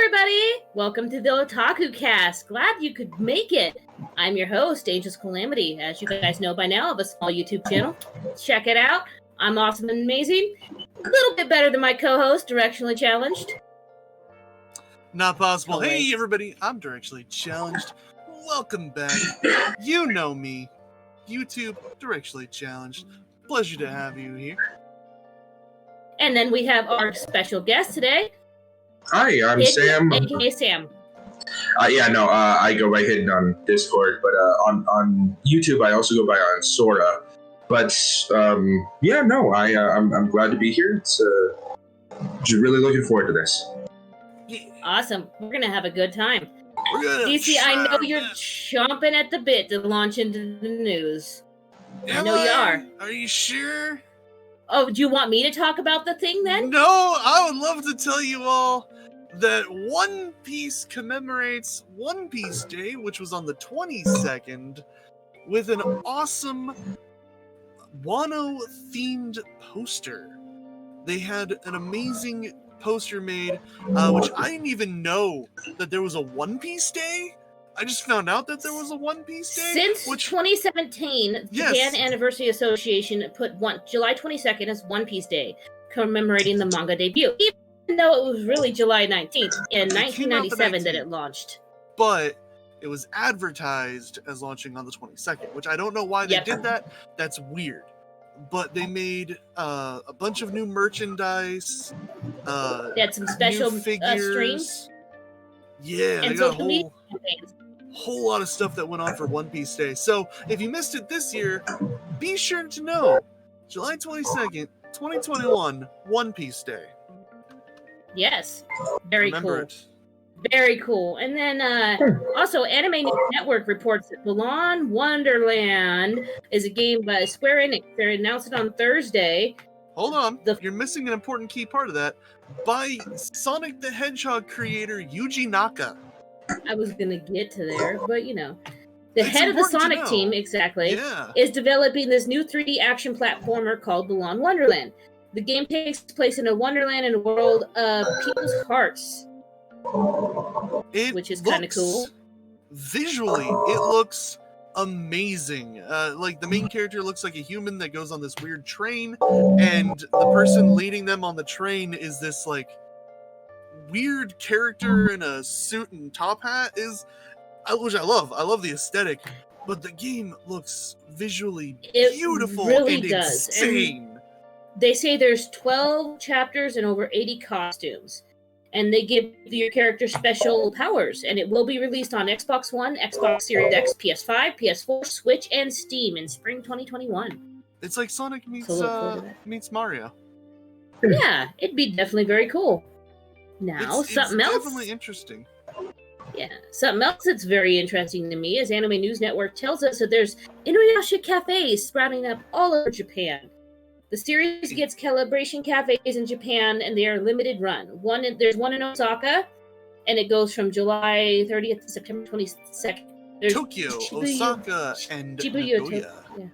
everybody! Welcome to the OtakuCast. Glad you could make it. I'm your host, Angel's Calamity. As you guys know by now, I have a small YouTube channel. Check it out. I'm awesome and amazing. A little bit better than my co-host, Directionally Challenged. Not possible. Always. Hey, everybody. I'm Directionally Challenged. Welcome back. You know me. YouTube, Directionally Challenged. Pleasure to have you here. And then we have our special guest today. Hi, I'm Sam. AKA Sam. I go by Hidden on Discord, but on YouTube I also go by on Sora. But I'm glad to be here. It's just really looking forward to this. Awesome. We're gonna have a good time. DC, DC, I know you're chomping at the bit to launch into the news. I know you are. Are you sure? Oh, do you want me to talk about the thing then? No, I would love to tell you all that One Piece commemorates One Piece Day, which was on the 22nd, with an awesome Wano-themed poster. They had an amazing poster made, which I didn't even know that there was a One Piece Day. I just found out that there was a One Piece Day. Since 2017, Japan Anniversary Association put July 22nd as One Piece Day, commemorating the manga debut, even though it was really July 19th in 1997 that it launched. But it was advertised as launching on the 22nd, which I don't know why they did that. That's weird. But they made a bunch of new merchandise. They had some special figures. streams. Yeah, and they got social media whole lot of stuff that went on for One Piece Day. So if you missed it this year, be sure to know July 22nd, 2021, One Piece Day. Yes, very Remember cool. It. Very cool. And then also Anime News Network reports that Balan Wonderland is a game by Square Enix. They announced it on Thursday. Hold on, you're missing an important key part of that. By Sonic the Hedgehog creator Yuji Naka. I was gonna get to there, but the head of the Sonic team, is developing this new 3D action platformer called Balan Wonderland. The game takes place in a wonderland in a world of people's hearts, which is kind of cool. Visually, it looks amazing. Like the main character looks like a human that goes on this weird train, and the person leading them on the train is this like weird character in a suit and top hat, which I love. I love the aesthetic, but the game looks visually beautiful and insane. And they say there's 12 chapters and over 80 costumes, and they give your character special powers, and it will be released on Xbox One, Xbox Series X, PS5, PS4, Switch, and Steam in spring 2021. It's like Sonic meets Mario. Yeah, it'd be definitely very cool. Now, something else. Definitely interesting. Yeah, something else that's very interesting to me is Anime News Network tells us that there's Inuyasha cafes sprouting up all over Japan. The series gets calibration cafes in Japan, and they are limited run. There's one in Osaka, and it goes from July 30th to September 22nd. There's Tokyo, Osaka, and Nagoya. Yeah.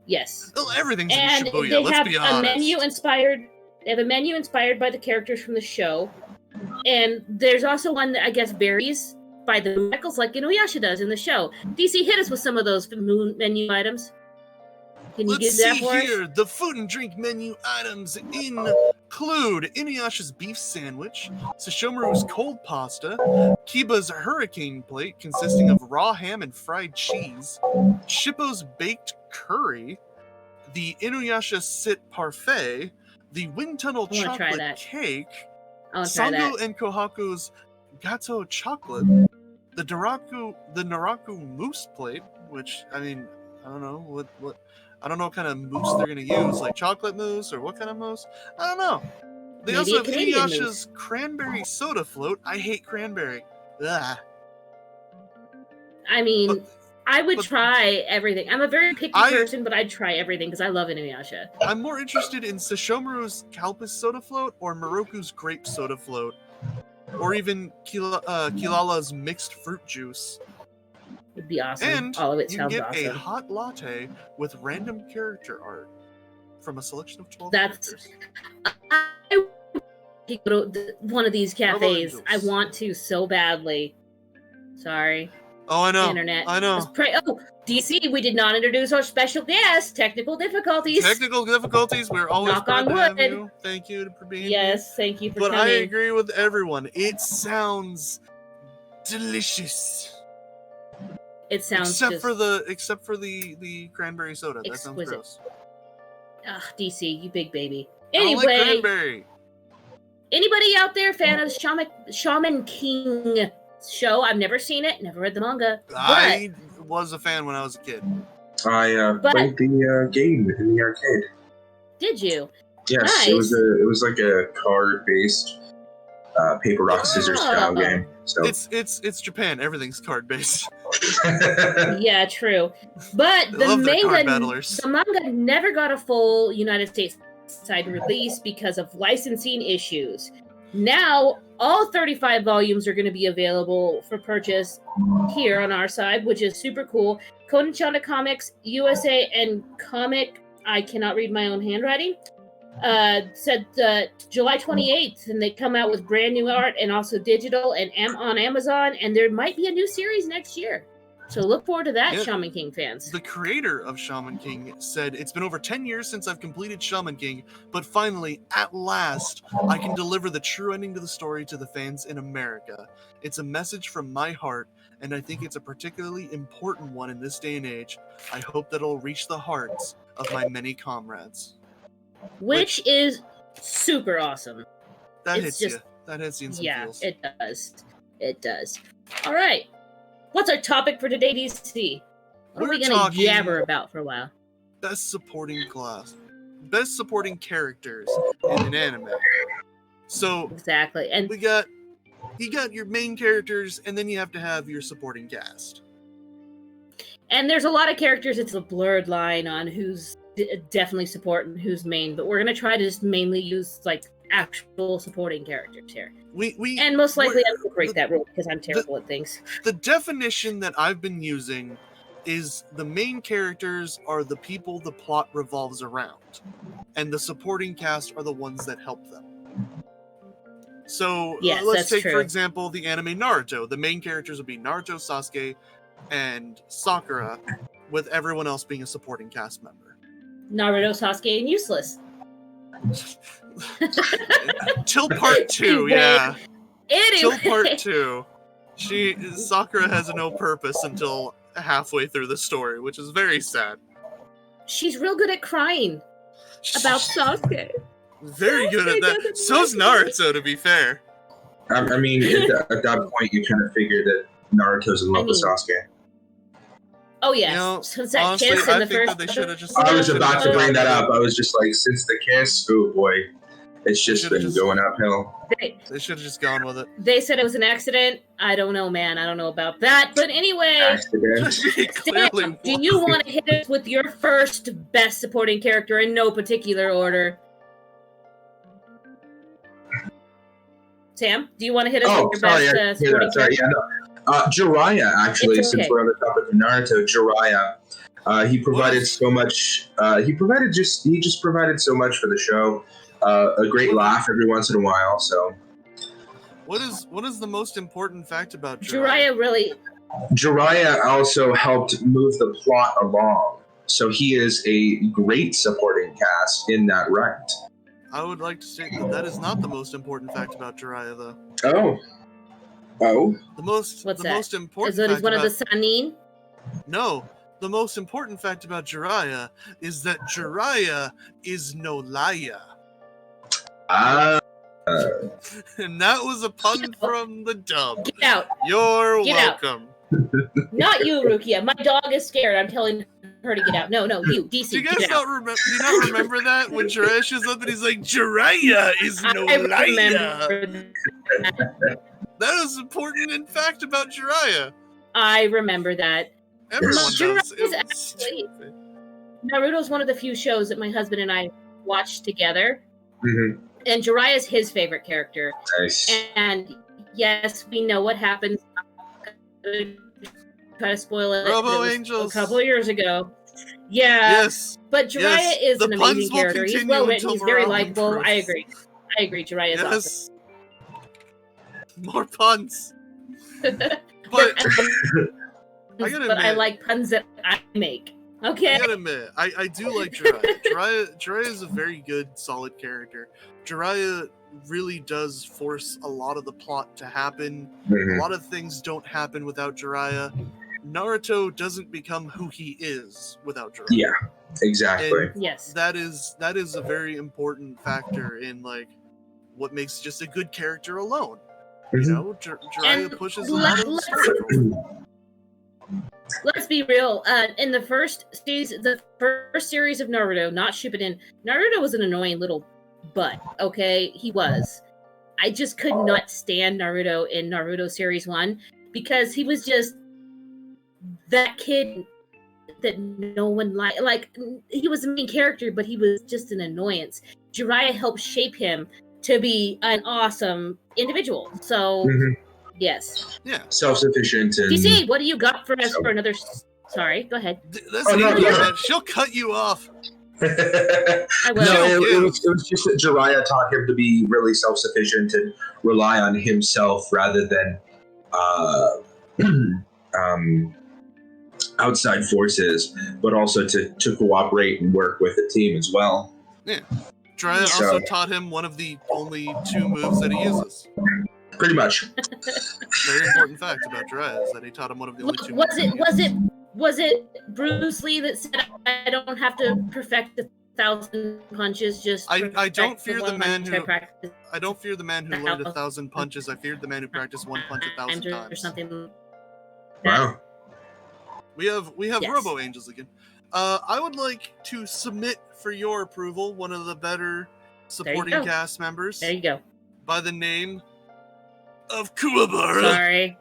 Yes. Well, everything's and in Shibuya, they let's have be honest. They have a menu inspired by the characters from the show, and there's also one that I guess varies by the Michaels, like Inuyasha does in the show. DC, hit us with some of those menu items. Can you Let's get that see for here. us? The food and drink menu items include Inuyasha's beef sandwich, Sesshomaru's cold pasta, Kiba's hurricane plate consisting of raw ham and fried cheese, Shippo's baked curry, the Inuyasha sit parfait, the wind tunnel chocolate cake, Sango and Kohaku's gato chocolate, the Naraku mousse plate, which I don't know what kind of mousse they're gonna use, like chocolate mousse or what kind of mousse? I don't know. They also have Inuyasha's cranberry soda float. I hate cranberry. Ugh. I would try everything. I'm a very picky person, but I'd try everything because I love Inuyasha. I'm more interested in Sesshomaru's Calpis soda float or Moroku's grape soda float, or even Kilala's mixed fruit juice. It'd be awesome. And all of it you sounds get awesome. a hot latte with random character art from a selection of 12 That's characters. I to go to one of these cafes. Angels. I want to so badly. Sorry. Oh, I know. Internet. I know. Oh, DC, we did not introduce our special guest. Technical difficulties. Technical difficulties. We're always Knock proud on to have wood. you. Thank you for being here. Yes, thank you for But coming. I agree with everyone. It sounds delicious. It sounds except just... for the cranberry soda. That sounds exquisite. gross. Ugh, DC, you big baby. I don't like Anyway, cranberry. anybody out there fan of the Shaman King show? I've never seen it, never read the manga. I was a fan when I was a kid. I played the game in the arcade. Did you? Yes, Nice. it was like a card-based paper rock scissors style game. So It's Japan. Everything's card based. Yeah, true. But They the love their card manga, battlers. the manga never got a full United States side release because of licensing issues. Now, all 35 volumes are going to be available for purchase here on our side, which is super cool. Kodansha Comics USA and Comic, I cannot read my own handwriting, said July 28th, and they come out with brand new art and also digital and on Amazon, and there might be a new series next year. So look forward to that, Yeah. Shaman King fans. The creator of Shaman King said, "It's been over 10 years since I've completed Shaman King, but finally, at last, I can deliver the true ending to the story to the fans in America. It's a message from my heart, and I think it's a particularly important one in this day and age. I hope that it'll reach the hearts of my many comrades." Which is super awesome. That It's hits just- you. That hits you in some Yeah, feels. it does. It does. All right. What's our topic for today, DC? What are we We're going to talking jabber about for a while? Best supporting class. Best supporting characters in an anime. So, Exactly. And you got your main characters, and then you have to have your supporting cast. there's a lot of characters. It's a blurred line on who's definitely support and who's main, but we're going to try to just mainly use like actual supporting characters here. And Most likely I will break that rule because I'm terrible at things. the definition that I've been using is the main characters are the people the plot revolves around, and the supporting cast are the ones that help them. So Yes, let's that's take, true. for example, the anime Naruto. The main characters would be Naruto, Sasuke, and Sakura, with everyone else being a supporting cast member. Naruto, Sasuke, and useless. Till part 2, Anyway. yeah. Anyway. Till part 2. Sakura has no purpose until halfway through the story, which is very sad. She's real good at crying about Sasuke. Very good at Sasuke that. doesn't So's like it. Naruto, to be fair. I mean, at that point, you kind of figure that Naruto's in love with Sasuke. Oh yes, You know, since that honestly, kiss in I the think first that they should have just. I was about to should've bring that just- up. I was just like, since the kiss, oh boy, it's just should've been just- going uphill. They should have just gone with it. They said it was an accident. I don't know, man. I don't know about that. But anyway, Accident. It clearly Sam, do was. you want to hit us with your first best supporting character in no particular order? Sam, do you want to hit us Oh, with your sorry, best supporting sorry, character? yeah, no. Jiraiya, actually, It's okay. since we're on the topic of Naruto, Jiraiya, he provided so much. He just provided so much for the show. A great laugh every once in a while. So What is the most important fact about Jiraiya? Jiraiya really... Jiraiya also helped move the plot along. So he is a great supporting cast in that right. I would like to state that is not the most important fact about Jiraiya, though. Oh. The most What's the that? most important Is that he's fact one of about the Sanin? No, the most important fact about Jiraiya is that Jiraiya is no liar. Ah. And that was a pun from the dub. Get out. You're Get out. welcome. Not you, Rukia. My dog is scared. I'm telling her to get out. No, you, DC, Do you guys get out. do you not remember that when Jiraiya shows up and he's like, Jiraiya is no I liar? remember That is important in fact about Jiraiya. I remember that. Everyone does. Jiraiya's It was actually- stupid. Naruto's one of the few shows that my husband and I watched together, Mhm. and Jiraiya's his favorite character. Nice. And yes, we know what happens. I'm not gonna try to spoil it. Robo but it was Angels. a couple of years ago. Yeah, Yes. but Jiraiya Yes, is the an puns amazing will character. He's continue well written. until He's very morale likable. improves. I agree. I agree. Jiraiya is Yes. More puns. awesome. But I gotta But I admit- like puns that I make. Okay. I gotta admit, I do like Jiraiya. Jiraiya is a very good, solid character. Jiraiya really does force a lot of the plot to happen. A lot of things don't happen without Jiraiya. Naruto doesn't become who he is without Jiraiya. Yeah, exactly. And Yes. that is a very important factor in like what makes just a good character alone. You Mhm. know, Jiraiya And pushes a lot of the story forward. Let's be real. In the first series of Naruto, not Shippuden, Naruto was an annoying little butt. Okay, he was. I just could not stand Naruto in Naruto Series 1 because he was just that kid that no one liked. Like, he was the main character, but he was just an annoyance. Jiraiya helped shape him to be an awesome individual. So, Mhm. yes. Yeah. Self-sufficient and DC, what do you got for us for another... Sorry, go ahead. That's Oh, no, the yeah. man. She'll cut you off. I will. No, Chill, it was just that Jiraiya taught him to be really self-sufficient and rely on himself rather than outside forces, but also to cooperate and work with the team as well. Jiraiya So- also taught him one of the only 2 moves that he uses. Pretty much. Very important fact about Jiraiya is that he taught him one of the only 2 moves. Was it Bruce Lee that said I don't have to perfect 1,000 punches? Just I perfect don't fear the one man punch I who practice I don't fear the man who learned 1,000 punches. I feared the man who practiced 1 punch 1,000 or times. something. Wow. We have Yes. Robo Angels again. I would like to submit for your approval one of the better supporting go. cast members There you go. by the name of Kuwabara. Sorry.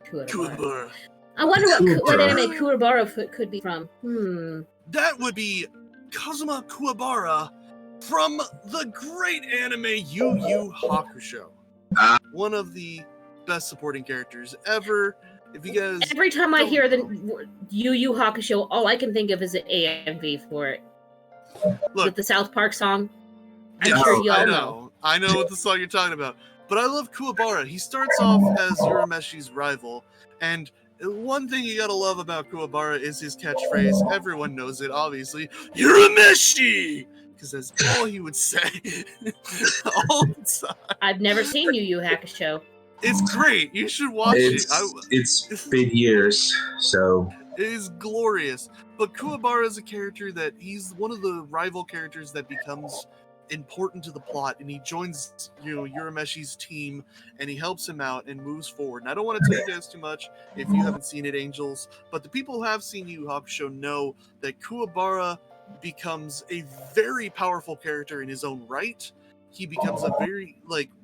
Kuwabara. Kuwabara. I wonder what Kuwabara. anime Kuwabara could be from. That would be Kazuma Kuwabara from the great anime Yu Yu Hakusho. Ah. One of the best supporting characters ever. If you guys Every time I don't- hear the Yu Yu Hakusho, all I can think of is an AMV for it. Look, With the South Park song. I'm yes, sure y'all I know. I know what the song you're talking about. But I love Kuwabara. He starts off as Urameshi's rival, and one thing you gotta love about Kuwabara is his catchphrase. Everyone knows it, obviously. Urameshi! Because that's all he would say all the time. I've never seen Yu Yu Hakusho. It's great. You should watch it. It's been years, so It is glorious. But Kuwabara is a character that he's one of the rival characters that becomes important to the plot, and he joins Urameshi's team, and he helps him out and moves forward. And I don't want to tell you guys too much if you haven't seen it, Angels, but the people who have seen Yu Yu Hakusho know that Kuwabara becomes a very powerful character in his own right. He becomes a very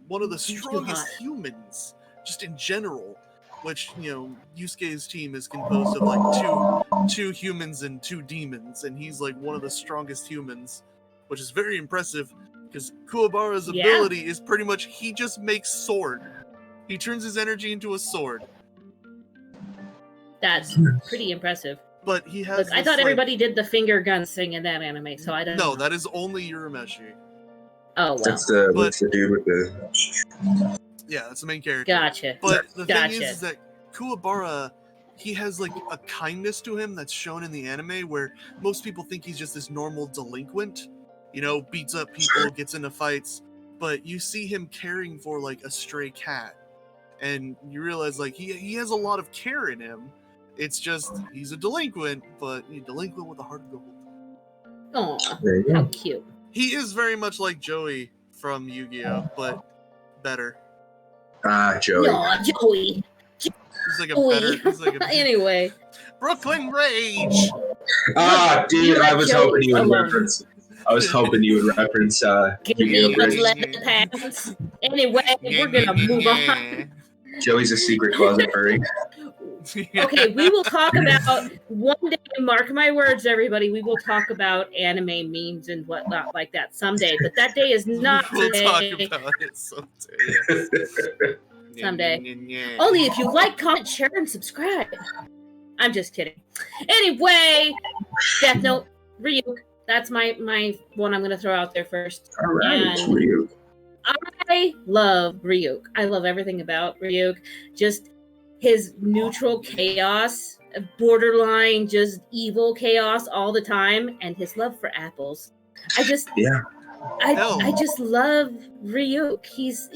one of the He's too strongest hot. humans just in general, which Yusuke's team is composed of two humans and 2 demons, and he's like one of the strongest humans, which is very impressive because Kuwabara's Yeah. ability is pretty much he just makes sword. He turns his energy into a sword. That's pretty impressive. But he has Look, I this, thought everybody did the finger gun thing in that anime, so I don't know. No, that is only Urameshi. Oh, wow. that's the dude with the. Yeah, that's the main character. Gotcha. But the thing Gotcha. is that Kuwabara, he has like a kindness to him that's shown in the anime where most people think he's just this normal delinquent, beats up people, gets into fights, but you see him caring for like a stray cat, and you realize like he has a lot of care in him. It's just he's a delinquent, but a delinquent with a heart of gold. Aw, There you how go. cute. He is very much like Joey from Yu-Gi-Oh, but better. Ah, Joey. Aw, Joey. He's like a Joey. better. He's like a Anyway. Brooklyn Rage. Ah, dude, You I let was Joey hoping you would alone. reference. I was hoping you would reference. Give Yu-Gi-Oh! me Bridge. those pants. Anyway, we're gonna move on. Joey's a secret closet furry. Okay, we will talk about one day. Mark my words, everybody. We will talk about anime memes and whatnot like that someday. But that day is not We'll talk today. about it someday. Someday. Only if you like, comment, share, and subscribe. I'm just kidding. Anyway, Death Note, Ryuk, That's my one I'm going to throw out there first. All right, And Ryuk. I love Ryuk. I love everything about Ryuk. Just his neutral chaos, borderline just evil chaos all the time, and his love for apples. I just love Ryuk. He's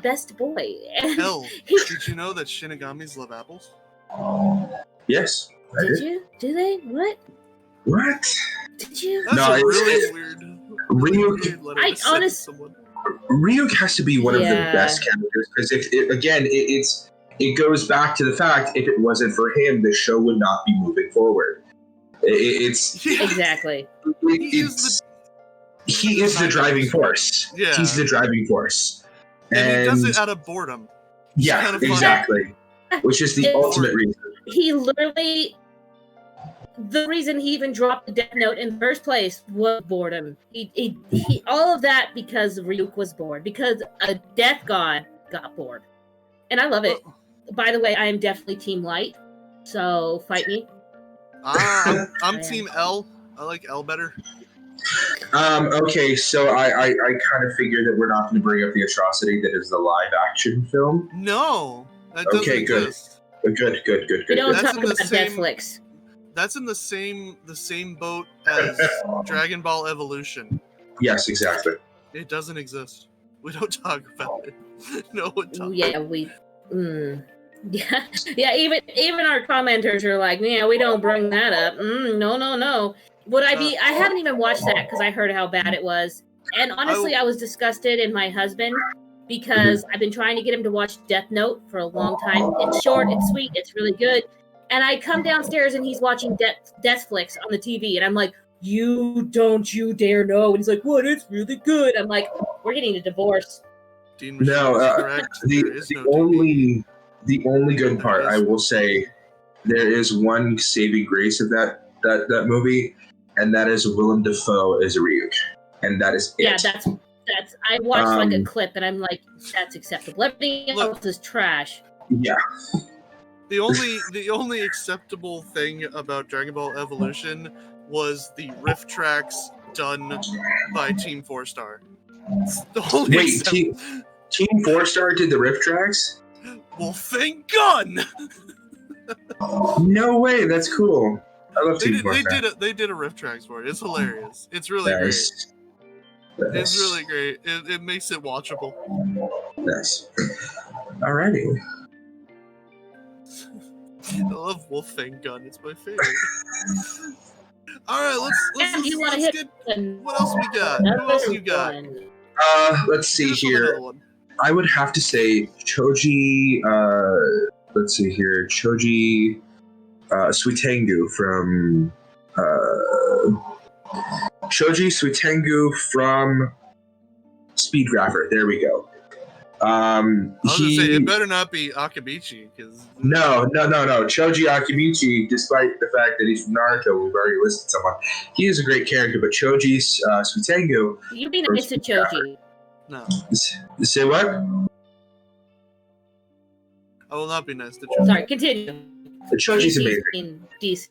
best boy. Did you know that Shinigamis love apples? Yes. Did you? Do they? What? What? Did you? That's really weird. Ryuk. Ryuk has to be one of the best characters because it goes back to the fact if it wasn't for him, the show would not be moving forward. Exactly. He is the driving force. Yeah. He's the driving force. And he does it out of boredom. Yeah, kind of exactly. Which is the ultimate reason. He literally, the reason he even dropped the Death Note in the first place was boredom. He all of that because Ryuk was bored. Because a death god got bored. And I love it. By the way, I am definitely Team Light. So fight me. I'm Team L. I like L better. Okay, so I kind of figured that we're not going to bring up the atrocity that is the live action film. No, that doesn't exist. Good. We don't talk about Netflix. That's in the same boat as Dragon Ball Evolution. Yes, exactly. It doesn't exist. We don't talk about it. No one talks. Yeah, yeah. Even our commenters are like, yeah, we don't bring that up. No. Would I be? I haven't even watched that because I heard how bad it was, and honestly, I was disgusted in my husband because I've been trying to get him to watch Death Note for a long time. It's short, it's sweet, it's really good. And I come downstairs and he's watching Deathflix on the TV, and I'm like, you dare know. And he's like, what? It's really good. I'm like, we're getting a divorce. The only good part, I will say, there is one saving grace of that movie, and that is Willem Dafoe as Ryuk, and that is it. Yeah, that's. I watched like a clip, and I'm like, that's acceptable. Everything else is trash. Yeah. The only acceptable thing about Dragon Ball Evolution was the riff tracks done by Team 4-Star. Wait, Team 4-Star did the riff tracks? Well, thank God! No way, that's cool. I love Team 4-Star. They did a riff tracks for it. It's hilarious. It's really great. It's really great. It makes it watchable. Nice. Alrighty. I love Wolfang Gun. It's my favorite. All right, let's get. What else we got? Who else you got? Let's see here. I would have to say Choji. Let's see here, Choji Suitengu from Speedgrapher. There we go. I was gonna say it better not be Akabichi, because no. Choji Akimichi, despite the fact that he's from Naruto, we've already listed someone. He is a great character, but Choji Suitengu. You be nice to Choji. No. Say what? I will not be nice to Choji. Sorry, continue. Choji's amazing. In DC.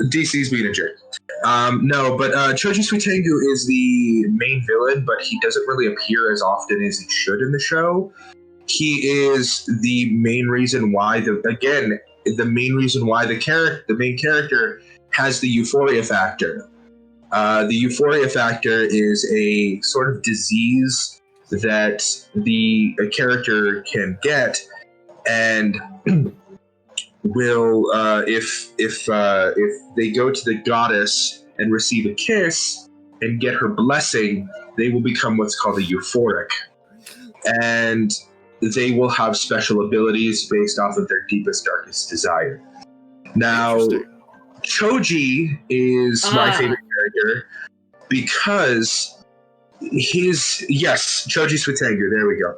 DC's being a jerk. No, but Choji Suitengu is the main villain, but he doesn't really appear as often as he should in the show. He is the main reason why the main character has the euphoria factor. The euphoria factor is a sort of disease that a character can get, and will if they go to the goddess and receive a kiss and get her blessing, they will become what's called a euphoric, and they will have special abilities based off of their deepest, darkest desire. Now, Choji is my favorite character because Choji Suitengu, there we go.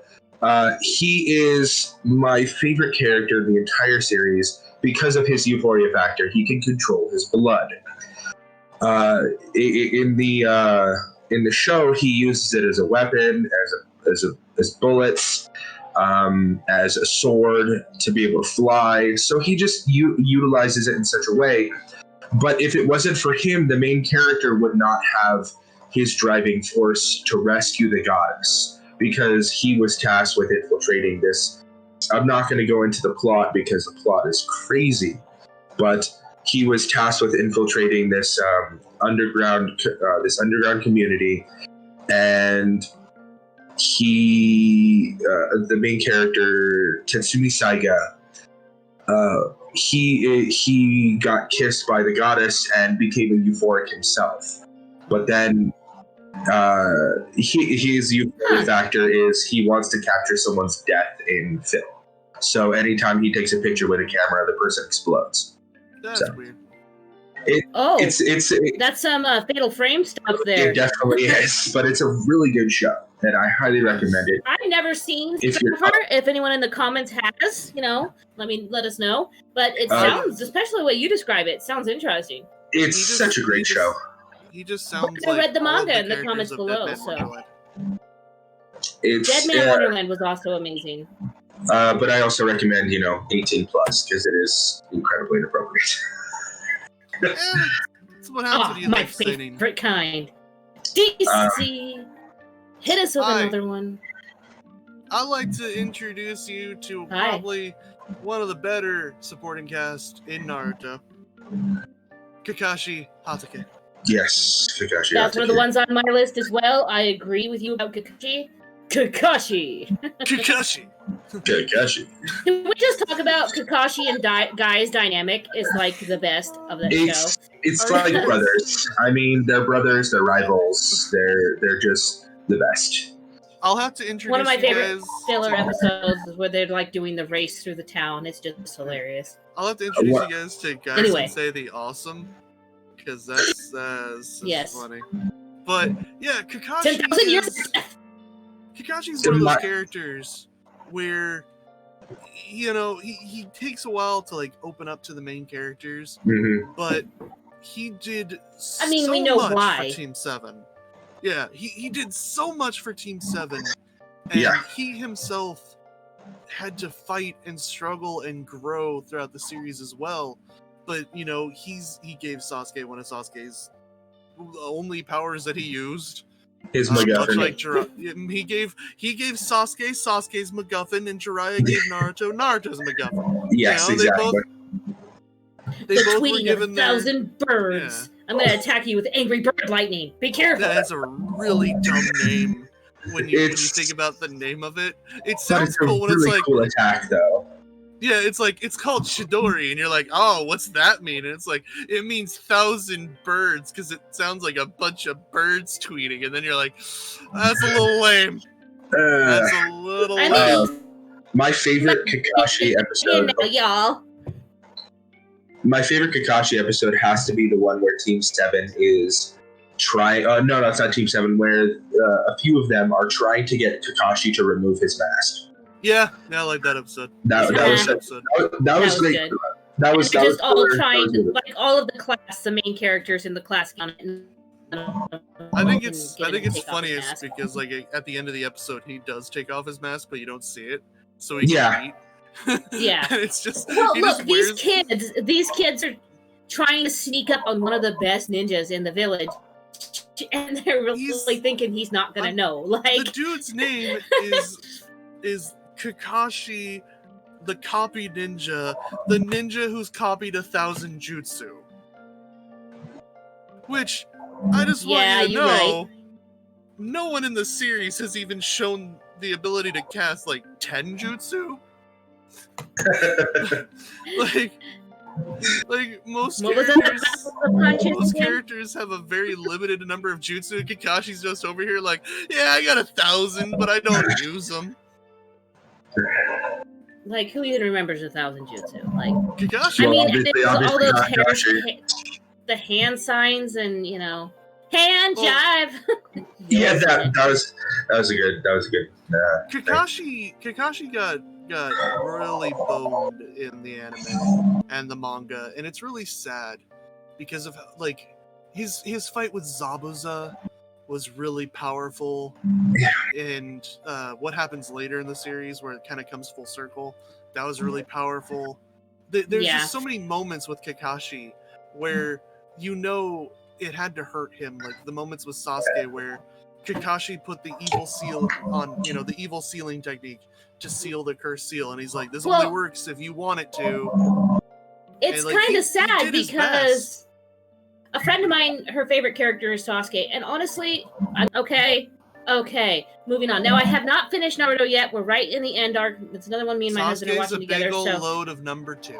He is my favorite character in the entire series because of his euphoria factor. He can control his blood. In the show, he uses it as a weapon, as bullets, as a sword to be able to fly. So he just utilizes it in such a way But if it wasn't for him, the main character would not have his driving force to rescue the goddess, because he was tasked with infiltrating this. I'm not going to go into the plot because the plot is crazy, but he was tasked with infiltrating this underground community, and the main character Tetsumi Saiga, he got kissed by the goddess and became a euphoric himself. But then his euphoric factor is he wants to capture someone's death in film. So anytime he takes a picture with a camera, the person explodes. That's weird. That's some Fatal Frame stuff there. It definitely is, but it's a really good show, and I highly recommend it. I've never seen Surfer. If anyone in the comments has, let us know. But it sounds, especially the way you describe it, sounds interesting. It's such a great show. He just sounds I read the manga in the comments below, so. Dead Man Wonderland was also amazing. But I also recommend, 18 plus, because it is incredibly inappropriate. That's what happens when you my like saying. Favorite kind. DC! Hit us with another one. I'd like to introduce you to probably one of the better supporting cast in Naruto. Kakashi Hatake. Yes, Kakashi. That's one of the ones on my list as well. I agree with you about Kakashi. Kakashi. Can we just talk about Kakashi and Guy's dynamic is like the best of that show? It's like brothers. I mean, they're brothers, they're rivals, they're just the best. I'll have to introduce one of my favorite guys filler episodes is where they're like doing the race through the town. It's just hilarious. I'll have to introduce you guys to Guy Sensei the Awesome, because that's funny. But yeah, Kakashi 10,000 years. Kakashi's one of those characters where, he takes a while to like open up to the main characters, but he did we know much why. for Team 7. Yeah, he did so much for Team 7, and he himself had to fight and struggle and grow throughout the series as well. But, he gave Sasuke one of Sasuke's only powers that he used. His MacGuffin. Like he gave Sasuke's MacGuffin, and Jiraiya gave Naruto's MacGuffin. Yes, exactly. They both were tweeting given 1,000 birds. Yeah. I'm going to attack you with angry bird lightning. Be careful. That is a really dumb name when you think about the name of it. It sounds cool when it's like cool attack though. Yeah, it's called Chidori, and you're like, oh, what's that mean? And it's like, it means 1,000 birds, because it sounds like a bunch of birds tweeting, and then you're like, that's a little lame. That's a little lame. My favorite Kakashi episode. Y'all. My favorite Kakashi episode has to be the one where Team 7 is trying. No, it's not Team 7. Where a few of them are trying to get Kakashi to remove his mask. Yeah, I like that episode. That was great. Good. That was just all trying to, like, all of the main characters in the class. I think it's funniest because, like, at the end of the episode, he does take off his mask, but you don't see it, so he can eat. Yeah, it's just these kids are trying to sneak up on one of the best ninjas in the village, and they're really thinking he's not gonna know. Like, the dude's name is Kakashi, the copy ninja, the ninja who's copied 1,000 jutsu. Which, I just want you to know, no one in the series has even shown the ability to cast, like, 10 jutsu. like most characters have a very limited number of jutsu. Kakashi's just over here like, yeah, I got 1,000, but I don't use them. Like, who even remembers 1,000 jutsu? Like, Kakashi. I mean, all those the hand signs and hand jive. Yeah, that was a good Kakashi got really boned in the anime and the manga, and it's really sad because of like his fight with Zabuza was really powerful, and what happens later in the series where it kind of comes full circle, that was really powerful. There's just so many moments with Kakashi where it had to hurt him, like the moments with Sasuke where Kakashi put the evil seal on, the evil sealing technique to seal the cursed seal, and he's like, this only works if you want it to. It's kind of sad because a friend of mine, her favorite character is Sasuke, and honestly, okay, moving on. Now, I have not finished Naruto yet. We're right in the end arc. It's another one me and my husband are watching together. Sasuke's a big old load of number 2.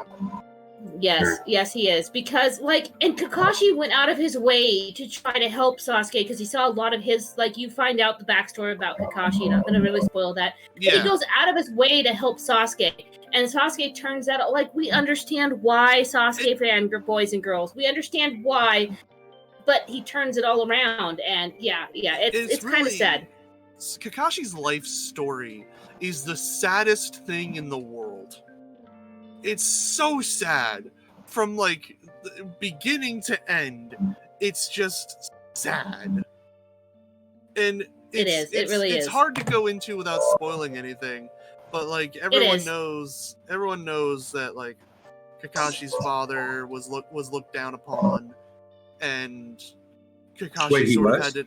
Yes, he is. Because, and Kakashi went out of his way to try to help Sasuke because he saw a lot of his, you find out the backstory about Kakashi, and I'm going to really spoil that. Yeah. But he goes out of his way to help Sasuke. And Sasuke turns out, we understand why Sasuke fan boys and girls. We understand why, but he turns it all around. And, it's really, kind of sad. Kakashi's life story is the saddest thing in the world. It's so sad from beginning to end. It's just sad, and it really is. It's hard to go into without spoiling anything, but everyone knows that Kakashi's father was looked down upon, and Kakashi had to.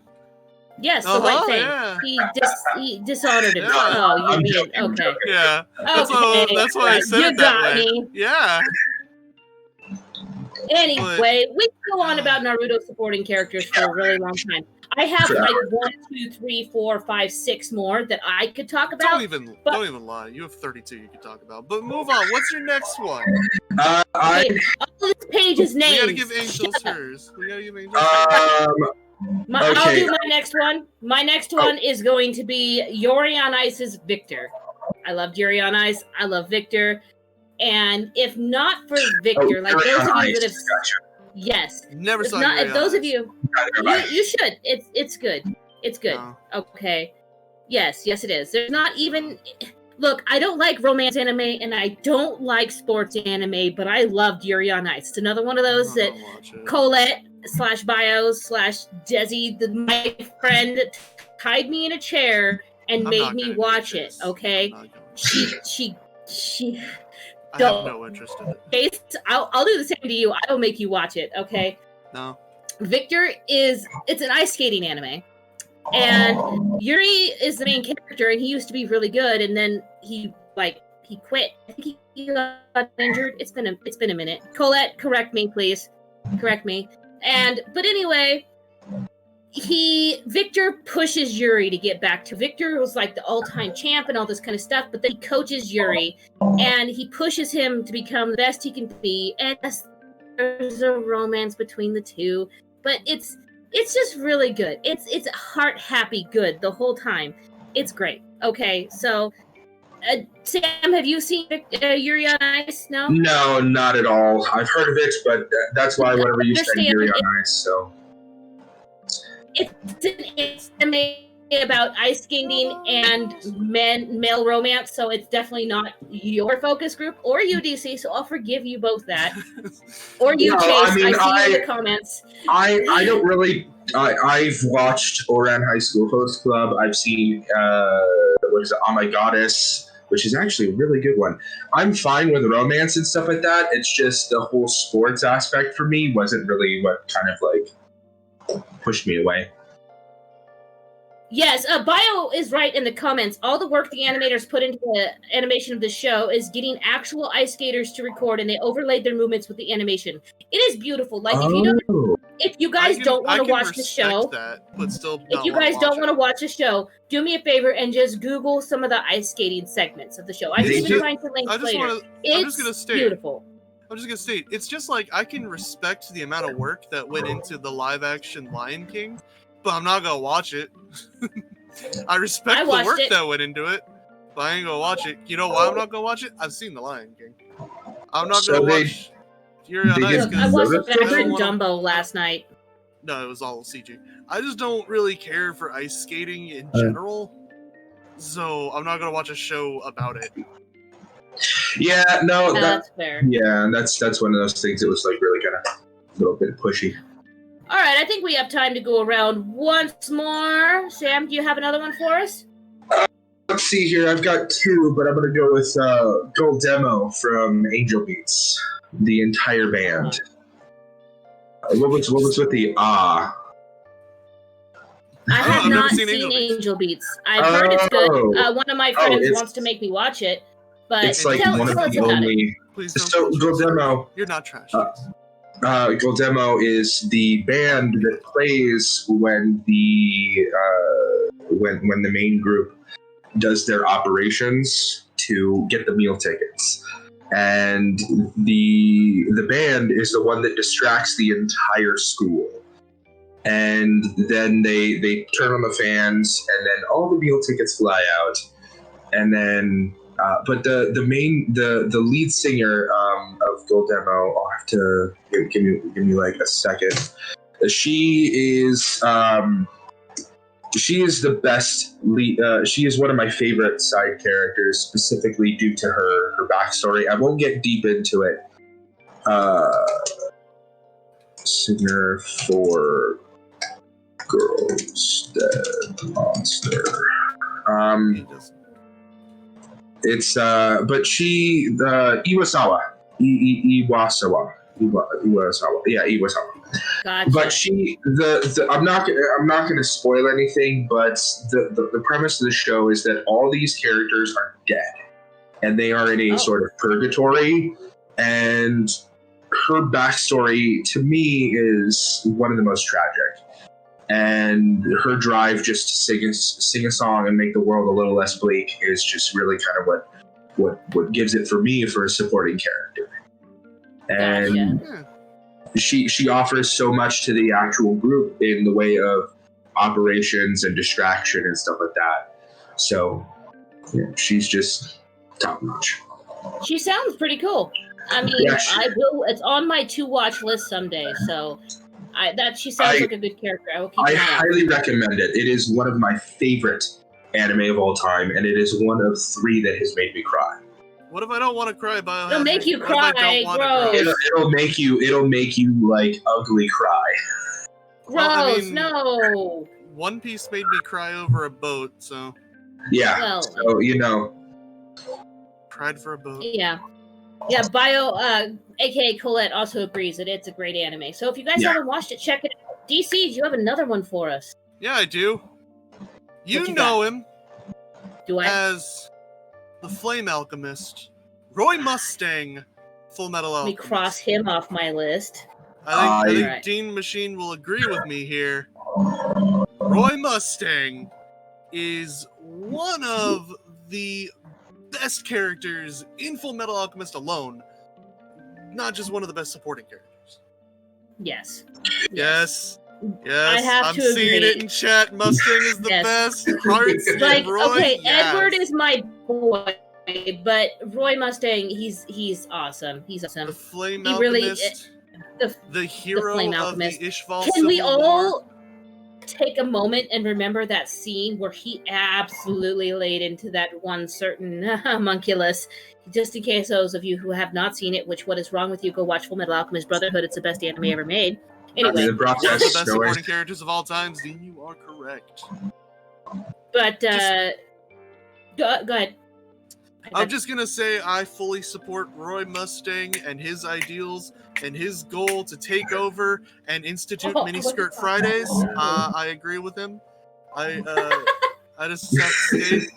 Yes, the white thing. Yeah. He dishonored him. Yeah. Oh, you mean okay? Yeah, that's why I said it that way. Me. Yeah. Anyway, we can go on about Naruto supporting characters for a really long time. I have 1, 2, 3, 4, 5, 6 more that I could talk about. Don't even lie. You have 32 you could talk about. But move on. What's your next one? All this page is names. We gotta give Angels hers. I'll do my next one. My next one is going to be Yuri on Ice's Victor. I love Yuri on Ice. I love Victor. And if not for Victor, those of you that have... Yes. Never saw Yuri on Ice. Those of you... You should. It's good. It's good. No. Okay. Yes, it is. There's not even... Look, I don't like romance anime, and I don't like sports anime, but I loved Yuri on Ice. It's another one of those that Colette /bio/Desi, my friend, tied me in a chair and made me watch it. Okay, she. I have no interest in it. I'll do the same to you. I will make you watch it. Okay. No. Victor it's an ice skating anime, and Yuri is the main character, and he used to be really good, and then he quit. I think he got injured. It's been a minute. Colette, correct me, please. Correct me. But anyway, Victor pushes Yuri to get back to. Victor was the all-time champ and all this kind of stuff, but then he coaches Yuri, and he pushes him to become the best he can be, and there's a romance between the two, but it's just really good. It's heart-happy good the whole time. It's great. Okay, so... Sam, have you seen Yuri on Ice? No? No, not at all. I've heard of it, but that's why whenever you say Yuri on Ice, so... It's an anime about ice skating and male romance, so it's definitely not your focus group or you, DC, so I'll forgive you both that. Or you, Chase. I see you in the comments. I don't really... I've watched Ouran High School Host Club. I've seen, Oh My Goddess, which is actually a really good one. I'm fine with romance and stuff like that. It's just the whole sports aspect for me wasn't really what kind of pushed me away. Yes, Bio is right in the comments. All the work the animators put into the animation of the show is getting actual ice skaters to record, and they overlaid their movements with the animation. It is beautiful. If you guys don't want to watch the show, do me a favor and just Google some of the ice skating segments of the show. I'm even trying to link later. It's beautiful. I'm just gonna state, it's just I can respect the amount of work that went into the live-action Lion King, but I'm not gonna watch it. I respect the work that went into it, but I ain't gonna watch it. You know why I'm not gonna watch it? I've seen the Lion King. I'm not gonna watch Yuri on Ice. I watched Dumbo last night. No, it was all CG. I just don't really care for ice skating in general, so I'm not gonna watch a show about it. Yeah, no, that's fair. Yeah, that's one of those things that was really kind of a little bit pushy. All right, I think we have time to go around once more. Sam, do you have another one for us? Let's see here. I've got 2, but I'm going to go with Gold Demo from Angel Beats, the entire band. What was with the ah? I have I've never not seen seen Angel Angel Beats. I've heard it's good. One of my friends it's- wants to make me watch it, but It's like tell one of us the about it. Please don't So trash us. Goldemo, You're not trash. Goldemo is the band that plays when the main group does their operations to get the meal tickets, and the band is the one that distracts the entire school. And then they turn on the fans, and then all the meal tickets fly out. And then, but the lead singer of Goldemo, I'll have to give me like a second. She is the best lead. She is one of my favorite side characters, specifically due to her backstory. I won't get deep into it. Singer for Girls Dead Monster. It's but she Iwasawa. Iwasawa. Yeah, Iwasawa. Gotcha. But she I'm not gonna spoil anything, but the premise of the show is that all these characters are dead, and they are in a sort of purgatory, and her backstory to me is one of the most tragic. And her drive just to sing a song and make the world a little less bleak is just really kind of what gives it for me for a supporting character. And she offers so much to the actual group in the way of operations and distraction and stuff like that. So yeah, she's just top notch. She sounds pretty cool. I mean, I will. It's on my to watch list someday. So she sounds like a good character. I highly recommend it. It is one of my favorite anime of all time, and it is one of 3 that has made me cry. What if I don't want to cry, Biohazard? It'll make you cry, gross. It'll make you like ugly cry. Gross, Well, I mean, no. One Piece made me cry over a boat, so yeah. Well, so cried for a boat. Yeah. Yeah, aka Colette, also agrees that it's a great anime. So if you guys haven't watched it, check it out. DC, do you have another one for us? Yeah, I do. You know got? him. Do I? As the Flame Alchemist, Roy Mustang, Full Metal Let me Alchemist. cross him off my list. I think Right. Dean Machine will agree with me here. Roy Mustang is one of the best characters in Full Metal Alchemist alone. Not just one of the best supporting characters. Yes. I have I'm to seeing agree. it in chat. Mustang is the best. Hearts Like, Roy, okay, yes. Edward is my boy, but Roy Mustang, he's awesome. He's awesome. The Flame He really- Alchemist. The the hero Flame of Alchemist. the Ishval Can we Civil War. all take a moment and remember that scene where he absolutely laid into that one certain homunculus? Just in case those of you who have not seen it, which what is wrong with you, go watch Full Metal Alchemist Brotherhood. It's the best anime ever made. Anyway, One of the best supporting characters of all time, Dean, you are correct. but go ahead. I'm just gonna say I fully support Roy Mustang and his ideals and his goal to take over and institute miniskirt Fridays. I agree with him. I just have to state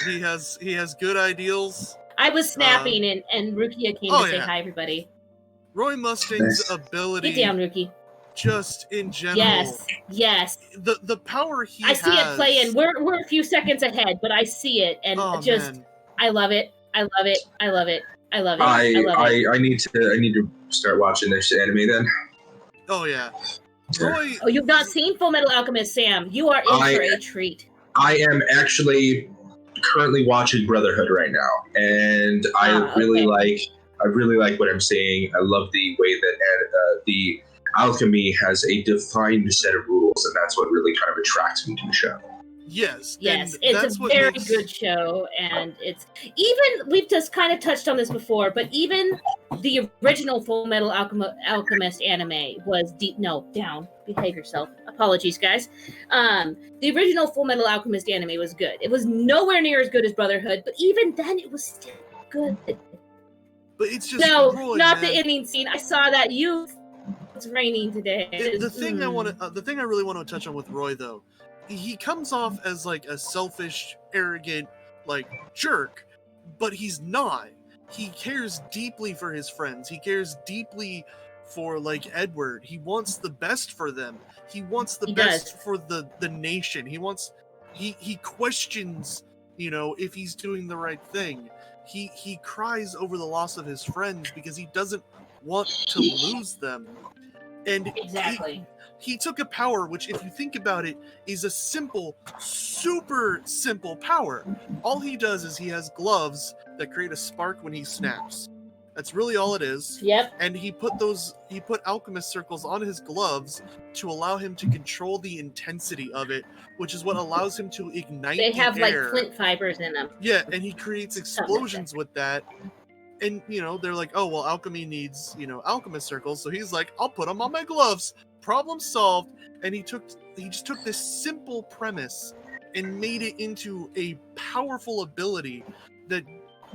he has good ideals. I was snapping and Rukia came to say hi, everybody. Roy Mustang's ability. Get down, Ruki. Just in general. Yes. The power he has. I see it playing. We're a few seconds ahead, but I see it, and man. I love it. I love it. I need to start watching this anime then. Oh yeah. Roy, you've not seen Full Metal Alchemist, Sam. You are in for a treat. I am actually currently watching Brotherhood right now, and I really like what I'm seeing. I love the way that the alchemy has a defined set of rules, and that's what really kind of attracts me to the show. Yes, it's a very good show, and it's even, we've just kind of touched on this before, but even the original Full Metal Alchemist anime was down. Behave yourself. Apologies, guys. The original Full Metal Alchemist anime was good. It was nowhere near as good as Brotherhood, but even then, it was still good. But it's just Roy, not the ending scene. I saw that you it's raining today. The thing I really want to touch on with Roy, though, he comes off as like a selfish, arrogant, like jerk, but he's not. He cares deeply for his friends. He cares deeply for like Edward. He wants the best for them. He wants the best for the nation. He questions, if he's doing the right thing. He cries over the loss of his friends because he doesn't want to lose them. And exactly. He took a power which, if you think about it, is a simple, super simple power. All he does is he has gloves that create a spark when he snaps. That's really all it is. Yep. And he put alchemist circles on his gloves to allow him to control the intensity of it, which is what allows him to ignite the air. They have like flint fibers in them. Yeah, and he creates explosions with that. And, they're like, oh, well, alchemy needs, alchemist circles. So he's like, I'll put them on my gloves. Problem solved. And he just took this simple premise and made it into a powerful ability that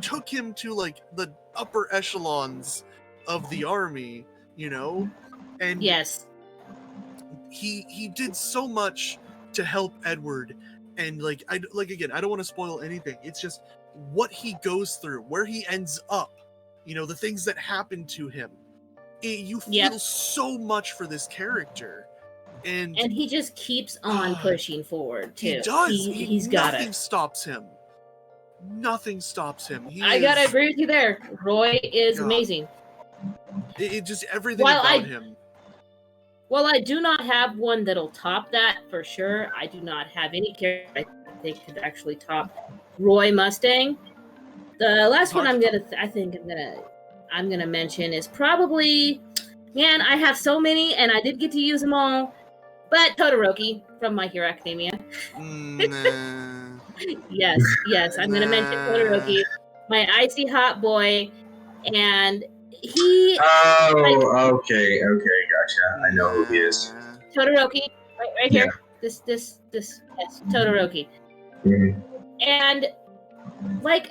took him to, like, the upper echelons of the army, And yes, he did so much to help Edward. And, I don't want to spoil anything. It's just what he goes through, where he ends up, the things that happen to him. You feel so much for this character. And he just keeps on pushing forward, too. He does. He's got it. Nothing stops him. Nothing stops him. I gotta agree with you there. Roy is amazing. It just everything about him. Well, I do not have one that'll top that for sure. I do not have any character I think could actually top Roy Mustang. The last one I'm gonna mention is probably, man, I have so many and I did get to use them all, but Todoroki from My Hero Academia. Yes, I'm gonna mention Todoroki, my icy hot boy, and he. Oh, okay, gotcha. I know who he is. Todoroki, right here. This, yes, Todoroki. Mm-hmm. And,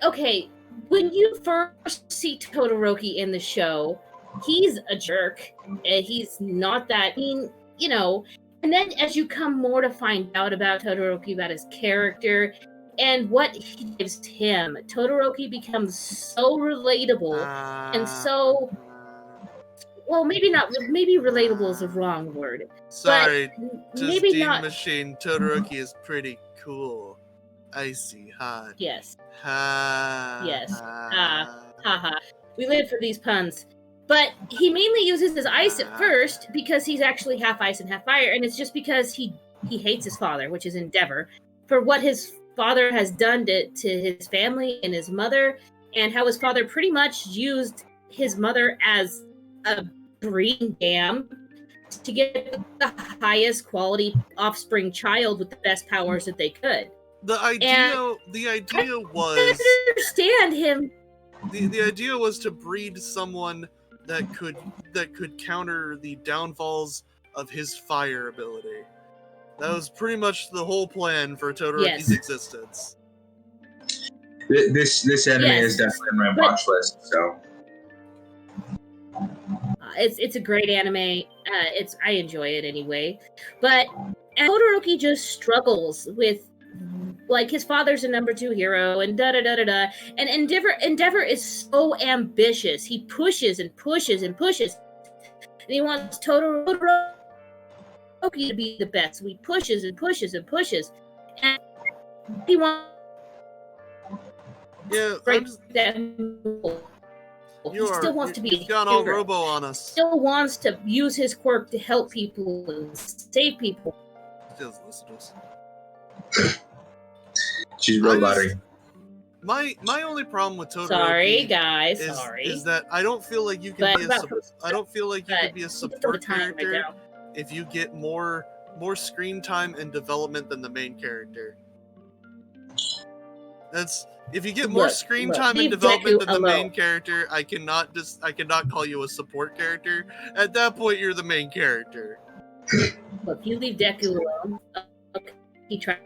okay, when you first see Todoroki in the show, he's a jerk. He's not that mean, And then as you come more to find out about Todoroki, about his character, and what he gives him, Todoroki becomes so relatable and so... Well, maybe relatable is the wrong word. Sorry, maybe Steam not. Machine. Todoroki is pretty cool. Icy hot. Yes. Yes. Haha. We live for these puns. But he mainly uses his ice at first because he's actually half ice and half fire, and it's just because he hates his father, which is Endeavor, for what his father has done to his family and his mother, and how his father pretty much used his mother as a breeding dam to get the highest quality offspring child with the best powers that they could. The idea was I understand him. The idea was to breed someone that could counter the downfalls of his fire ability. That was pretty much the whole plan for Todoroki's existence. This anime is definitely on my watch list, so. It's a great anime. I enjoy it anyway. But Todoroki just struggles with, his father's a number 2 hero and da-da-da-da-da. And Endeavor is so ambitious. He pushes and pushes and pushes. And he wants Todoroki to be the best. So he pushes and pushes and pushes. And he wants... Yeah, He still wants to be You've gone all robo on us. Still wants to use his quirk to help people and save people. Just listen to us. She's roboting. My only problem with Todoroki. Sorry, guys. Is that I don't feel like you can be a support character if you get more screen time and development than the main character. If you get more screen time and development than the main character, I cannot call you a support character. At that point, you're the main character. Look, you leave Deku alone. He tries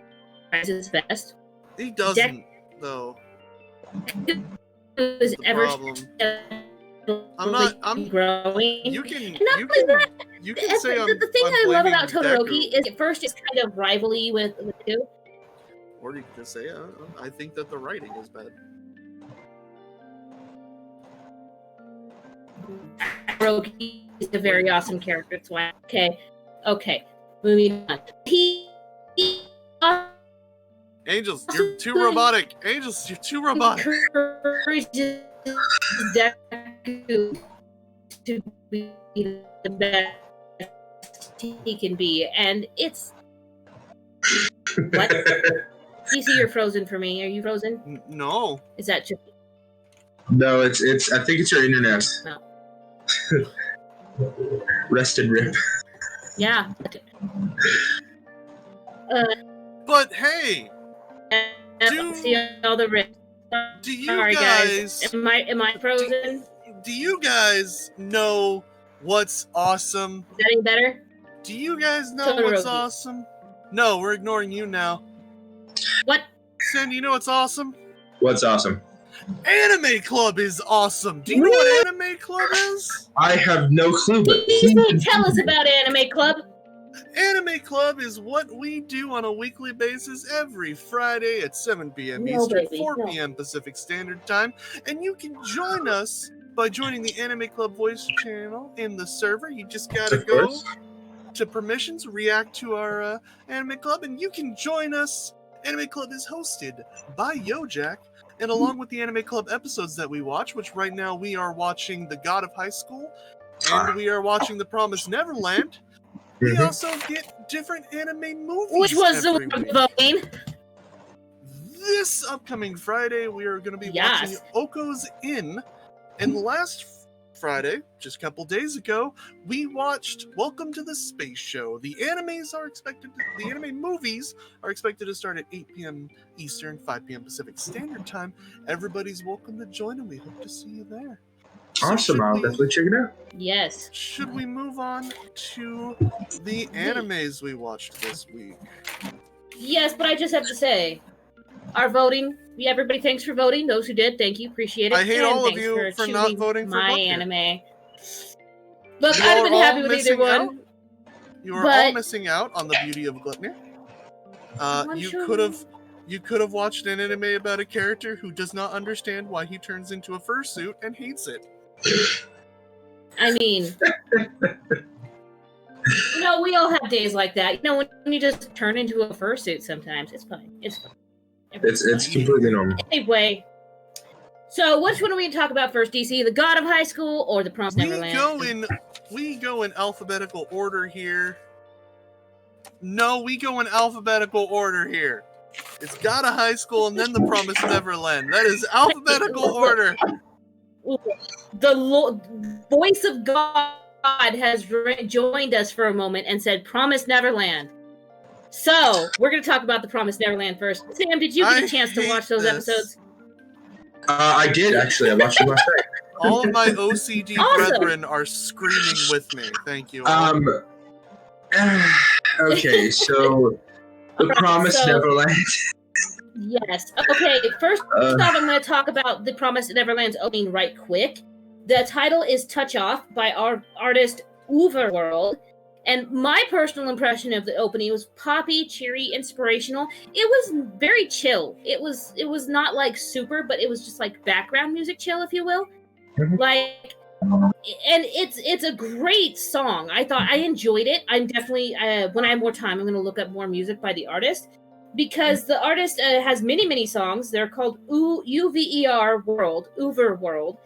his best. He doesn't, though. Was ever problem. I'm growing. you can And not only that, you can say the thing I'm I love about blaming Todoroki Deku. is at first it's kind of rivalry with two. Or you can just say, I think that the writing is bad. Todoroki is a very awesome character. That's why. Okay. Moving on. Angels, you're too robotic. Angels, you're too robotic. Encourages Deku to be the best he can be, and it's what? You see, you're frozen for me. Are you frozen? No. Is that just No, it's. I think it's your internet. no? Rest and rip. Yeah. But hey, See all the rips. do you Sorry, guys? Am I frozen? Do you guys know what's awesome? Is that any better? Do you guys know what's Todoroki. awesome? No, we're ignoring you now. What? Sam, you know what's awesome? What's awesome? Anime Club is awesome. Do you know what Anime Club is? I have no clue, but Please tell us about Anime Club. Anime Club is what we do on a weekly basis every Friday at 7 p.m. No, Eastern, baby, 4 no. p.m. Pacific Standard Time, and you can join us by joining the Anime Club voice channel in the server. You just gotta Of go course. to permissions, react to our Anime Club, and you can join us. Anime Club is hosted by Yojak, and along with the Anime Club episodes that we watch, which right now we are watching The God of High School, and we are watching The Promised Neverland, we also get different anime movies. Which was the every one week. voting? This upcoming Friday, we are going to be Yes. watching Oko's Inn, and last Friday, just a couple days ago, we watched Welcome to the Space Show. The anime movies are expected to start at 8 p.m. Eastern, 5 p.m. Pacific Standard Time. Everybody's welcome to join, and we hope to see you there. So Awesome. I'll definitely check it out. Yes. Should we move on to the animes we watched this week? Yes, but I just have to say, our voting. Yeah, everybody, thanks for voting. Those who did, thank you, appreciate it. I hate and all of thanks you for not choosing voting for my Gluttony. anime. Look, You I'd have are been all happy with either missing one. out. You are all but- missing out on the beauty of Gluttony. I'm You sure- could have watched an anime about a character who does not understand why he turns into a fursuit and hates it. I mean, we all have days like that. When you just turn into a fursuit sometimes, it's fine. It's fine. It's completely normal. Anyway, so which one are we going to talk about first, DC? The God of High School or The Promised Neverland? We go in alphabetical order here. No, we go in alphabetical order here. It's God of High School and then The Promised Neverland. That is alphabetical order. The voice of God has joined us for a moment and said, Promised Neverland. So, we're going to talk about The Promised Neverland first. Sam, did you get a chance to watch those episodes? I did, actually. I watched them last night. All of my OCD Awesome. brethren are screaming with me. Thank you. Okay, so The Promised Neverland. Yes. Okay, first off, I'm going to talk about The Promised Neverland's opening right quick. The title is Touch Off by our artist Overworld. And my personal impression of the opening was poppy, cheery, inspirational. It was very chill. It was not like super, but it was just like background music chill, if you will. Like, and it's a great song. I enjoyed it. I'm definitely when I have more time, I'm going to look up more music by the artist because the artist has many songs. They're called UVER World, Overworld,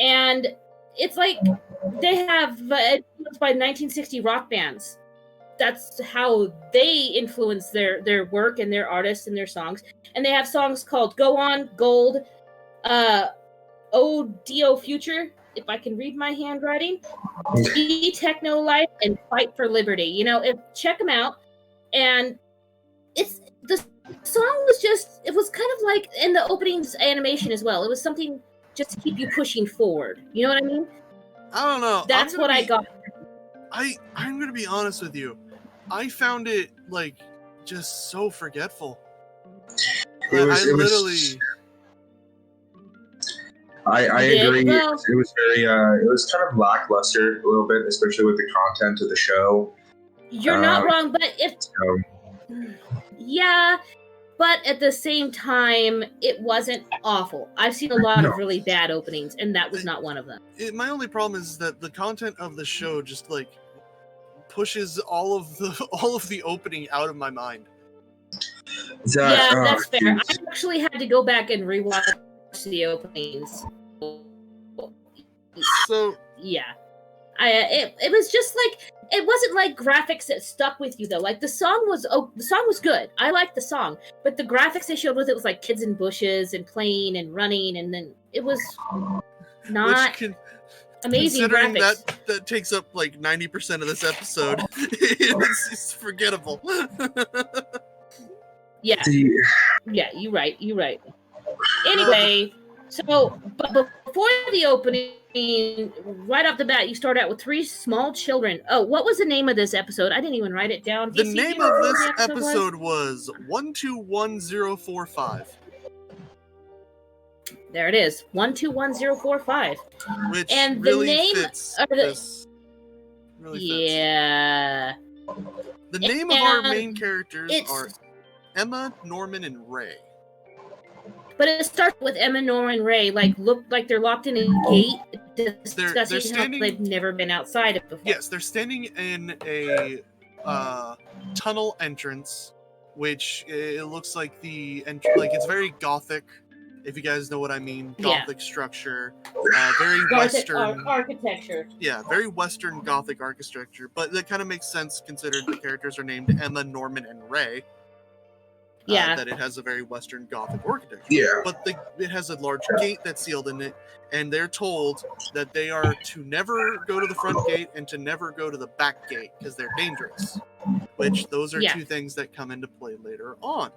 and it's like they have influenced by 1960 rock bands. That's how they influence their work and their artists and their songs. And they have songs called Go On, Gold, Odio Future, if I can read my handwriting, Be Techno Life, and Fight for Liberty. Check them out. And the song was it was kind of like in the opening's animation as well. It was something just to keep you pushing forward. You know what I mean? I don't know. That's what I got. I'm gonna be honest with you. I found it like just so forgetful. I You did? agree. Well- It was very it was kind of lackluster a little bit, especially with the content of the show. You're not wrong, but So, yeah, but at the same time, it wasn't awful. I've seen a lot of really bad openings, and that was not one of them. My only problem is that the content of the show just like pushes all of the opening out of my mind. That's fair. I actually had to go back and rewatch the openings. So yeah, it was just like, it wasn't like graphics that stuck with you though. Like the song was good. I liked the song, but the graphics they showed with it was like kids in bushes and playing and running, and then it was not amazing considering graphics. that takes up like 90% of this episode, it's forgettable. Yeah, you're right. Anyway, so but before the opening, right off the bat, you start out with 3 small children. Oh, what was the name of this episode? I didn't even write it down. The name of this episode was 121045. There it is, 121045. Which and really the name fits of this. Really fits. Yeah. The name of our main characters are Emma, Norman, and Ray. But it starts with Emma, Norman, and Ray look like they're locked in a gate, discussing how they've never been outside of before. Yes, they're standing in a tunnel entrance, which it looks like it's very gothic. If you guys know what I mean, gothic structure, very Western architecture. Yeah, very Western Gothic architecture, but that kind of makes sense considering the characters are named Emma, Norman, and Ray. That it has a very Western Gothic architecture. Yeah. But it has a large gate that's sealed in it, and they're told that they are to never go to the front gate and to never go to the back gate because they're dangerous. Which those are 2 things that come into play later on.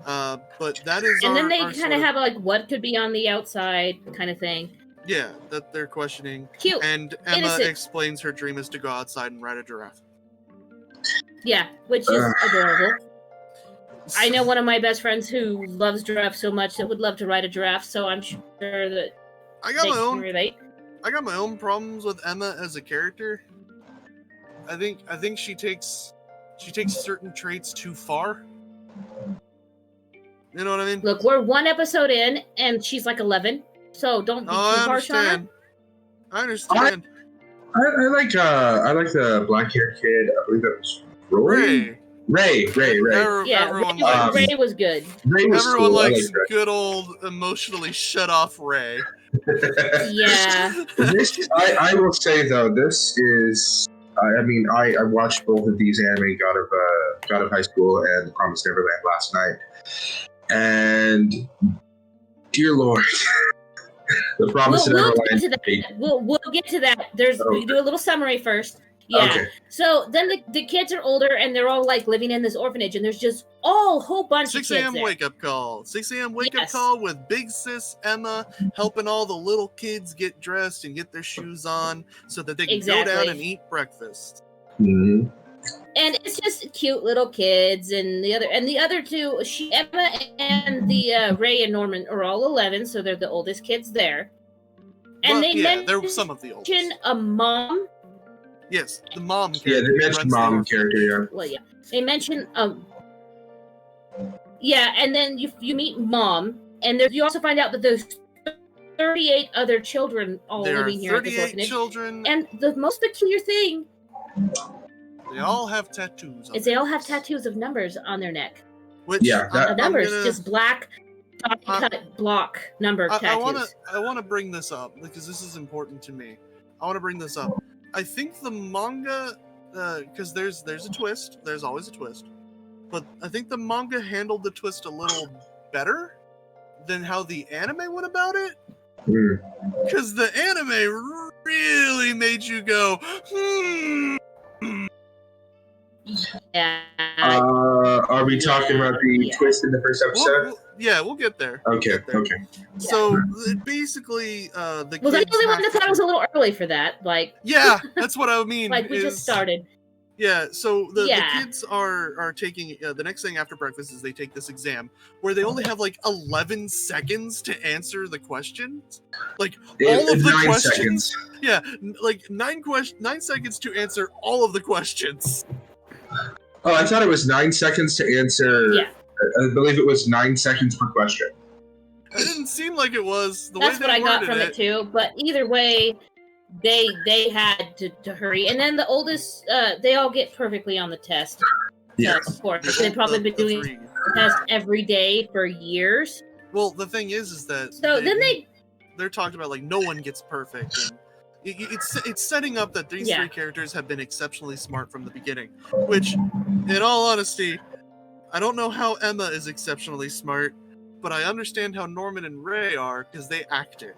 But that is and then they kind of have like what could be on the outside kind of thing. Yeah, that they're questioning. Cute. And Emma explains her dream is to go outside and ride a giraffe. Yeah, which is adorable. I know one of my best friends who loves giraffes so much that would love to ride a giraffe, so I'm sure that I got relate. I got my own problems with Emma as a character. I think she takes certain traits too far. You know what I mean? Look, we're 1 episode in, and she's like 11, so don't be too harsh on her. I understand. I like the black-haired kid. I believe that was Ray. Ray. Yeah, Ray was good. Everyone likes good old emotionally shut off Ray. Yeah. I will say though, this is. I mean, I watched both of these anime, God of High School and The Promised Neverland last night, and dear Lord, The Promised Neverland. We'll get to that. We do a little summary first. Yeah. Okay. So then the kids are older and they're all like living in this orphanage, and there's just a whole bunch of kids 6 a.m. wake up call. 6 a.m. wake up call with big sis Emma helping all the little kids get dressed and get their shoes on so that they can go down and eat breakfast. Mm-hmm. And it's just cute little kids, and the other 2, Emma and the Ray and Norman are all 11, so they're the oldest kids there. And they're some of the oldest. Mention a mom. Yes, the mom character. Yeah, they mentioned mom character, yeah. Well, yeah. They mention and then you meet mom, and you also find out that there's 38 other children all living here at this orphanage. 38 children. And the most peculiar thing, they all have tattoos. They all have tattoos of numbers on their neck. Which numbers, just black cut block number tattoos. I want to bring this up because this is important to me. I want to bring this up. I think the manga, because there's a twist. There's always a twist. But I think the manga handled the twist a little better than how the anime went about it. Because the anime really made you go, Yeah. Are we talking about the twist in the first episode? We'll get there. Okay. So basically, the kids. Was I the only one that thought it was a little early for that? Yeah, that's what I mean. We just started. Yeah, so the Yeah. kids are taking the next thing after breakfast is they take this exam where they only have like 11 seconds to answer the questions. Like all of the 9 questions. seconds. Yeah, like 9 seconds to answer all of the questions. Oh, I thought it was 9 seconds to answer. Yeah. I believe it was 9 seconds per question. It didn't seem like it was the That's way what they I got worded from it too. But either way, they had to hurry. And then the oldest, they all get perfectly on the test. Yeah. So, of course, they've probably been doing three. the test every day for years. Well, the thing is that So then they're talking about like no one gets perfect, and it's setting up that these three characters have been exceptionally smart from the beginning. Which, in all honesty, I don't know how Emma is exceptionally smart, but I understand how Norman and Ray are because they act it.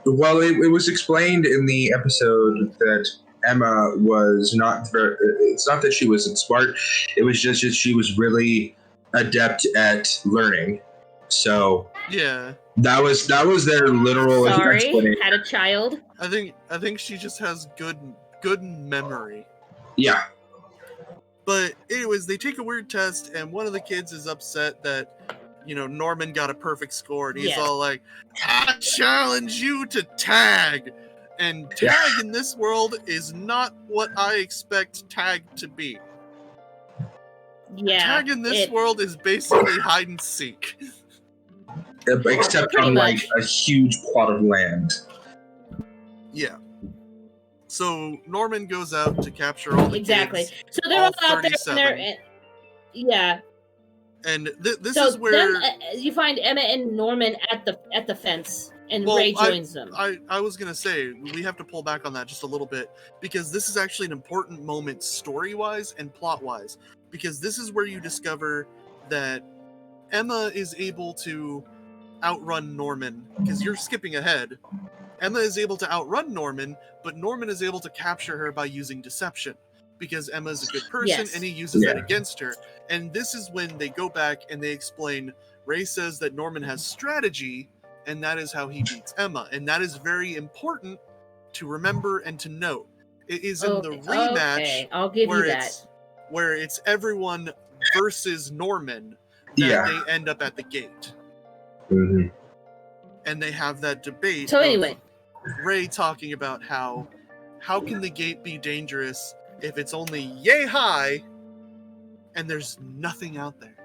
Well, it was explained in the episode that Emma was not very. It's not that she wasn't smart; it was just that she was really adept at learning. So Yeah, that was their literal explanation. had a child. I think she just has good memory. Yeah. But anyways, they take a weird test, and one of the kids is upset that, Norman got a perfect score, and he's all like, I challenge you to tag. And tag in this world is not what I expect tag to be. Yeah. Tag in this world is basically hide and seek. Except Pretty on much. like a huge plot of land. Yeah. So Norman goes out to capture all the kids. So they're all out there, 37. and yeah. And this So is where then, you find Emma and Norman at the fence, and Ray joins them. I was gonna say we have to pull back on that just a little bit because this is actually an important moment story-wise and plot-wise, because this is where you discover that Emma is able to outrun Norman, because you're skipping ahead. Emma is able to outrun Norman, but Norman is able to capture her by using deception, because Emma's a good person and he uses that against her. And this is when they go back and they explain, Ray says that Norman has strategy, and that is how he beats Emma. And that is very important to remember and to note. It is in the rematch I'll give you that. Where it's everyone versus Norman that they end up at the gate. Mm-hmm. And they have that debate. So anyway, Ray talking about how can the gate be dangerous if it's only yay high and there's nothing out there?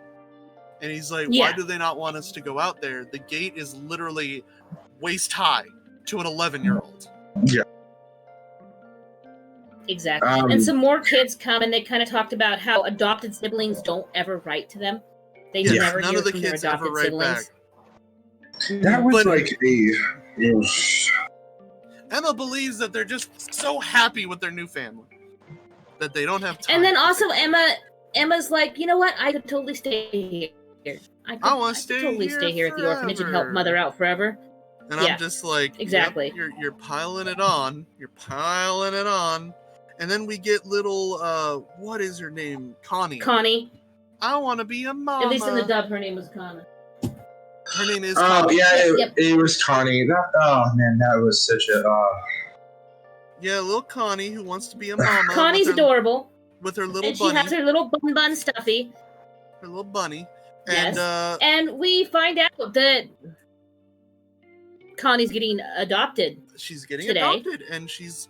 And he's like, why do they not want us to go out there? The gate is literally waist high to an 11-year-old. Yeah. Exactly. And some more kids come, and they kind of talked about how adopted siblings don't ever write to them. They never none hear of the from kids their ever adopted write siblings. back. That was Emma believes that they're just so happy with their new family that they don't have time. And then also Emma's like, you know what? I could totally stay here. I want to stay here at the orphanage and help Mother out forever. And I'm just like, exactly. Yep, you're piling it on. You're piling it on. And then we get little, what is her name? Connie. I want to be a mama. At least in the dub, her name was Connie. Her name is Connie. Connie. It was Connie. That was such a... Yeah, little Connie who wants to be a mama. Connie's adorable. With her little and bunny. She has her little bun stuffy. Her little bunny. Yes. And, and we find out that Connie's getting adopted. She's getting today. adopted, and she's...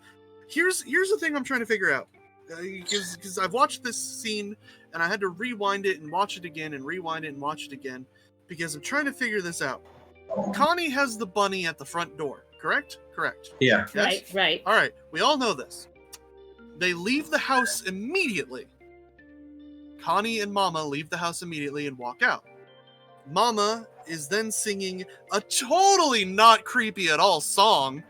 Here's the thing I'm trying to figure out. Because I've watched this scene, and I had to rewind it and watch it again, and rewind it and watch it again, because I'm trying to figure this out. Connie has the bunny at the front door, correct? Correct. Yeah. Yes? Right. All right, we all know this. They leave the house immediately. Connie and Mama leave the house immediately and walk out. Mama is then singing a totally not creepy at all song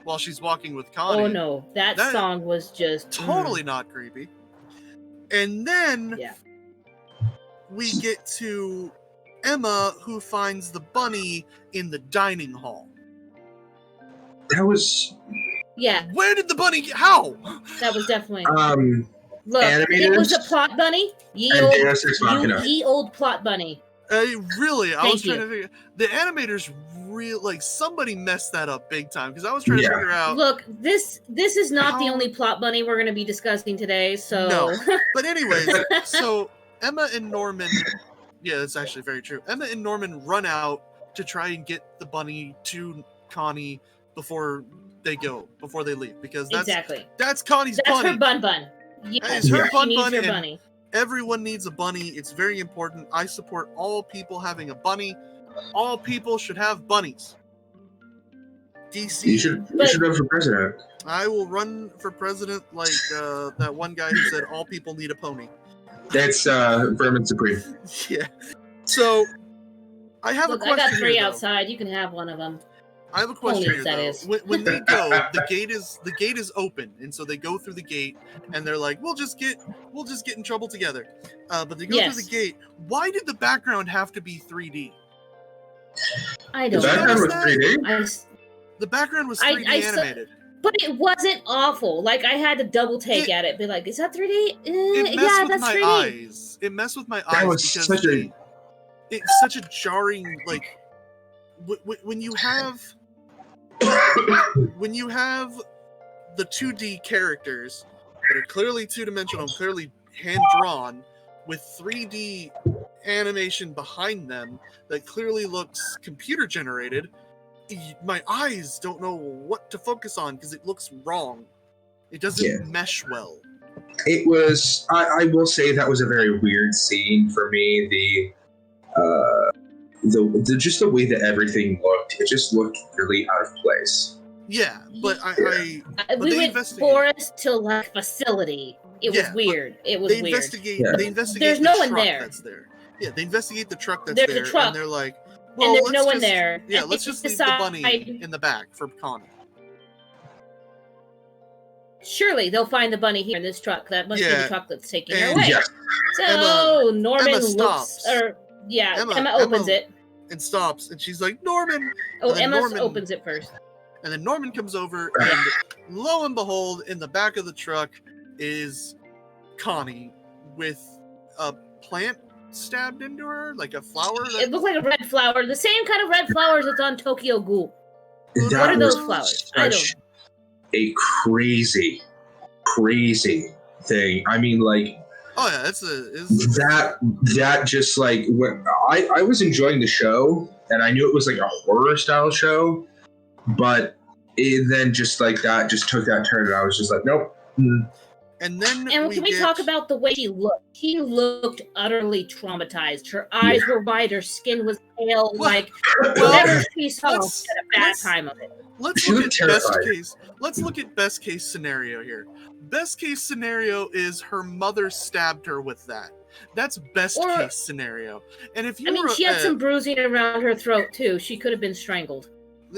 while she's walking with Connie. Oh no, that song was just totally not creepy. And then we get to Emma, who finds the bunny in the dining hall. That was... Yeah. Where did the bunny get? How? That was definitely... Look, animators? It was a plot bunny. Ye old plot bunny. Really, I was trying to figure... The animators somebody messed that up big time because I was trying to figure out. Look, this is not the only plot bunny we're going to be discussing today. So no, but anyways, so Emma and Norman. Yeah, that's actually very true. Emma and Norman run out to try and get the bunny to Connie before they leave, because that's Connie's bunny. That's her bun. Yeah, that is her she needs her bunny. Everyone needs a bunny. It's very important. I support all people having a bunny. All people should have bunnies. DC. You should run for president. I will run for president like that one guy who said all people need a pony. That's Vermin Supreme. Yeah. So, I have a question. I got 3 here, outside. You can have one of them. I have a question here, that though. is. When they go, the gate is open, and so they go through the gate, and they're like, "We'll just get in trouble together." But they go through the gate. Why did the background have to be 3D? I don't know. The background was 3D. The background was 3D animated. But it wasn't awful. Like, I had to double take at it. Be like, is that 3D? That's 3D. Eyes. It messed with my eyes because it's such a jarring, like, when you have the 2D characters that are clearly two-dimensional, clearly hand-drawn, with 3D animation behind them that clearly looks computer-generated, my eyes don't know what to focus on because it looks wrong. It doesn't mesh well. It was. I will say that was a very weird scene for me. The just the way that everything looked, it just looked really out of place. Yeah, but we went forest to like facility. It was weird. It was weird. They investigate. There's no one there. That's there. Yeah, they investigate the truck that's There's there, a truck. and they're like, well, and there's no one there. Yeah, and let's just leave the bunny in the back for Connie. Surely they'll find the bunny here in this truck. That must be the truck that's taking her away. Yeah. So Norman Emma looks, stops. Emma opens it and stops, and she's like, Norman. Oh, Emma opens it first. And then Norman comes over, and lo and behold, in the back of the truck is Connie with a plant stabbed into her, like a flower. It looked like a red flower, the same kind of red flowers that's on Tokyo Ghoul. What are those flowers? I don't. A crazy thing. I mean, like. Oh yeah, that just like when I was enjoying the show, and I knew it was like a horror style show, but it then just like that just took that turn, and I was just like, nope. And then can we talk about the way she looked? She looked utterly traumatized. Her eyes were wide, her skin was pale, whatever she saw had a bad time of it. Let's look at best case scenario here. Best case scenario is her mother stabbed her with that. That's best case scenario. And if she had some bruising around her throat too. She could have been strangled.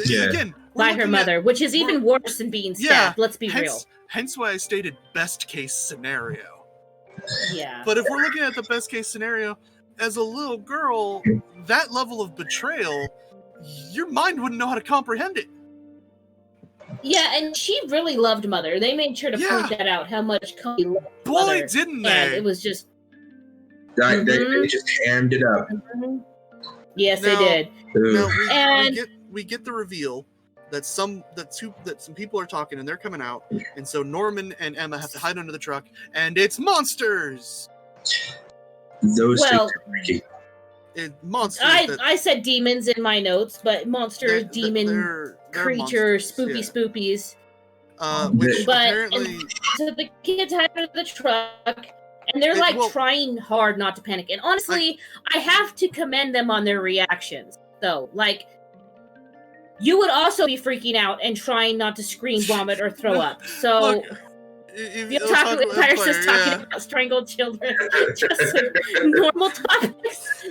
Yeah. Again, by her mother, which is even worse than being stabbed. Let's be real. Hence why I stated best case scenario. Yeah. But if we're looking at the best case scenario, as a little girl, that level of betrayal, your mind wouldn't know how to comprehend it. Yeah, and she really loved Mother. They made sure to point that out, how much Connie loved Mother. Boy, didn't they? And it was just... They just hammed it up. Mm-hmm. Yes, they did. We get the reveal that some people are talking and they're coming out, and so Norman and Emma have to hide under the truck, and it's monsters. Those things are freaky. Monsters. I said demons in my notes, but monsters, demon creatures, monsters, spoopies. Apparently, so the kids hide under the truck. And they're trying hard not to panic. And honestly, I have to commend them on their reactions. Though, you would also be freaking out and trying not to scream, vomit, or throw up. So, look, if Otaku Empire is talking about strangled children, just normal topics.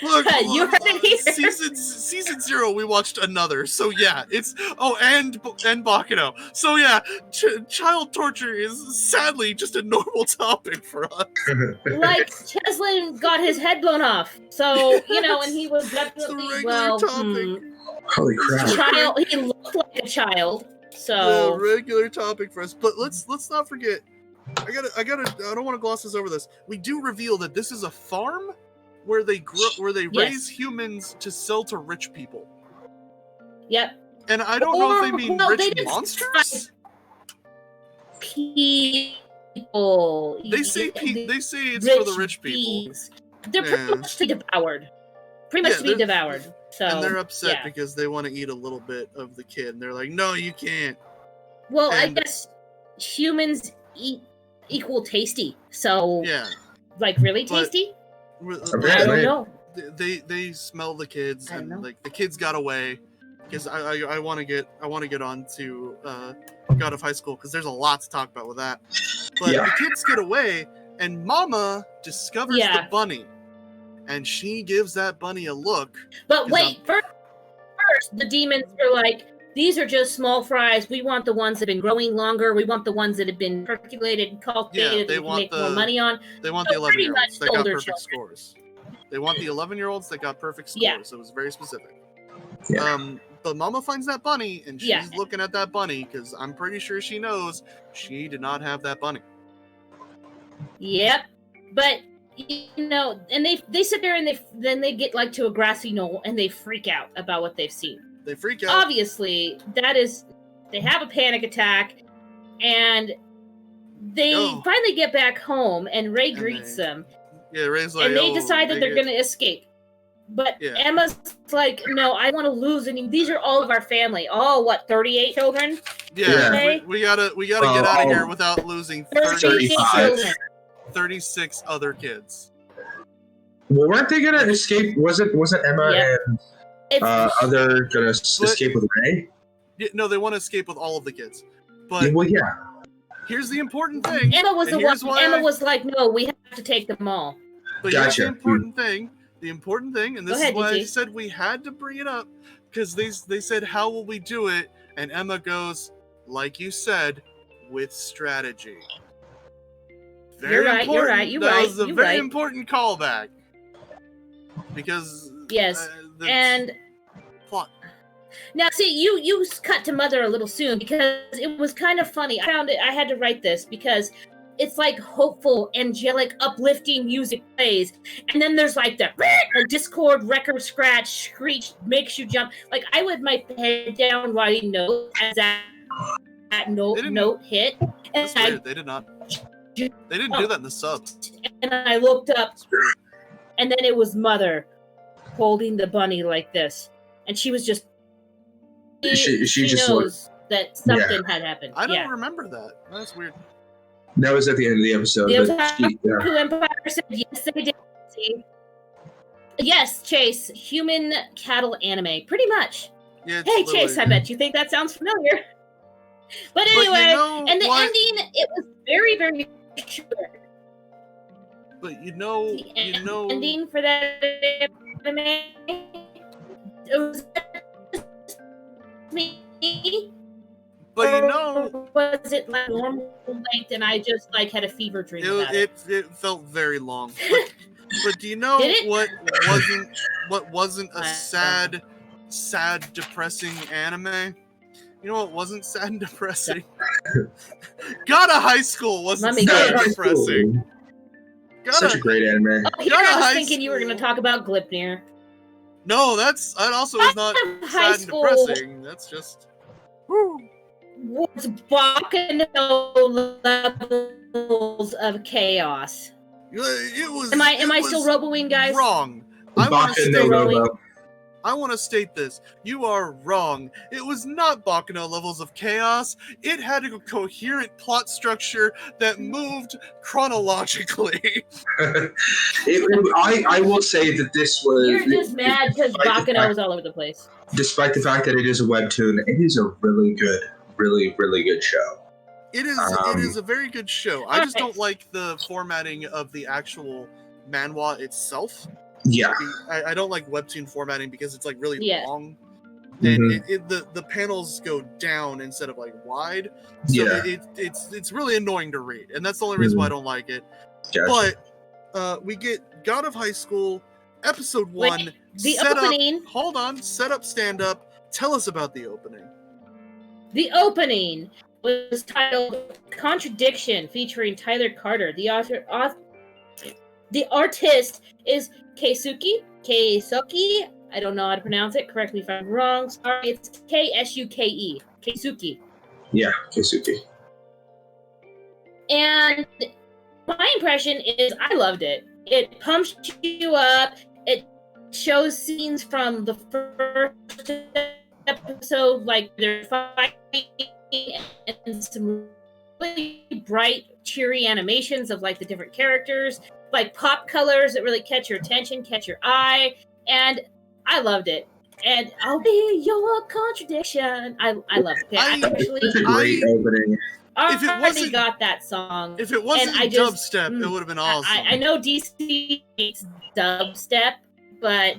Look, you heard it here. Season 0, we watched another. So yeah, it's and Bakuno. So yeah, child torture is sadly just a normal topic for us. Cheslin got his head blown off. So and he was definitely topic. Holy crap! He looked like a child. So regular topic for us. But let's not forget. I don't want to gloss over this. We do reveal that this is a farm where they raise humans to sell to rich people. Yep. And I don't know if they mean Well, rich they just monsters. People. They say it's rich for the rich people. beings. They're pretty much to be devoured. Pretty much to be devoured. So, and they're upset yeah. because they want to eat a little bit of the kid. And they're like, no, you can't. Well, I guess humans equal tasty. So, yeah. Like, really tasty? I don't know. They smell the kids, I don't know. and like the kids got away. Because I want to get on to God of High School, because there's a lot to talk about with that. But the kids get away, and Mama discovers the bunny, and she gives that bunny a look. But wait, first the demons are like, these are just small fries. We want the ones that have been growing longer. We want the ones that have been percolated and cultivated that we can make more money on. They want the 11-year-olds that got perfect scores. They want the 11-year-olds that got perfect scores. Yeah. It was very specific. Yeah. But Mama finds that bunny, and she's looking at that bunny, because I'm pretty sure she knows she did not have that bunny. Yep. But, and they sit there, and then they get, like, to a grassy knoll, and they freak out about what they've seen. They freak out. Obviously, they have a panic attack, and they finally get back home, and Ray greets them. Yeah, Ray's like, and they decide that they're going to escape. But Emma's like, no, I want to lose any. These are all of our family. All 38 children? Yeah, we gotta get out of here without losing 36 other kids. Well, weren't they gonna escape? Wasn't Emma and other gonna escape with Ray? Yeah, no, they want to escape with all of the kids. But here's the important thing. Emma was the one. Emma was like, no, we have to take them all. But here's the important thing. The important thing, and this is why I said we had to bring it up, because they said, how will we do it? And Emma goes, like you said, with strategy. You're right. That was a very important callback. Because and plot. Now, see, you cut to Mother a little soon, because it was kind of funny. I found it. I had to write this because it's like hopeful, angelic, uplifting music plays, and then there's like the Discord record scratch screech makes you jump. Like, I would my head down writing notes as that note hit. And they did not. They didn't do that in the subs. And I looked up, and then it was Mother holding the bunny like this, and she was just. She just knows that something had happened. I don't remember that. That's weird. That was at the end of the episode. The Otaku Empire said yes, they did. See? Yes, Chase. Human cattle anime. Pretty much. Yeah, hey, Chase, I bet you think that sounds familiar. But anyway, and the ending, it was very, very short. But the ending for that anime, it was me. But was it like normal length, and I just like had a fever dream about it? It felt very long. But do you know what wasn't a sad, depressing anime? You know what wasn't sad and depressing? God of High School wasn't sad and depressing. Such a great anime. Oh, here I was thinking you were going to talk about Glipnir. No, that also is not sad and depressing. That's just. Woo. Was Baccano levels of chaos. It was. Am I still roboing, guys? Wrong. I want to state this. You are wrong. It was not Baccano levels of chaos. It had a coherent plot structure that moved chronologically. I will say that this was... You're just mad because Baccano was all over the place. Despite the fact that it is a webtoon, it is a really good, really, really good show. It is a very good show. I just don't like the formatting of the actual manhwa itself. Yeah, I don't like webtoon formatting because it's like really long, and the panels go down instead of like wide. So it's really annoying to read, and that's the only reason why I don't like it. Gotcha. But we get God of High School, episode 1. Wait, the opening. Hold on, set up, stand up. Tell us about the opening. The opening was titled "Contradiction," featuring Tyler Carter. The artist is Keisuke. I don't know how to pronounce it. Correct me if I'm wrong. Sorry, it's Ksuke. Keisuke. Yeah, Keisuke. And my impression is I loved it. It pumps you up. It shows scenes from the first episode, like they're fighting, and some really bright, cheery animations of like the different characters, like pop colors that really catch your attention, catch your eye, and I loved it. And I'll be your contradiction. I love it. It's a great opening. If it wasn't got that song, if it wasn't dubstep, it would have been awesome. I know DC hates dubstep, but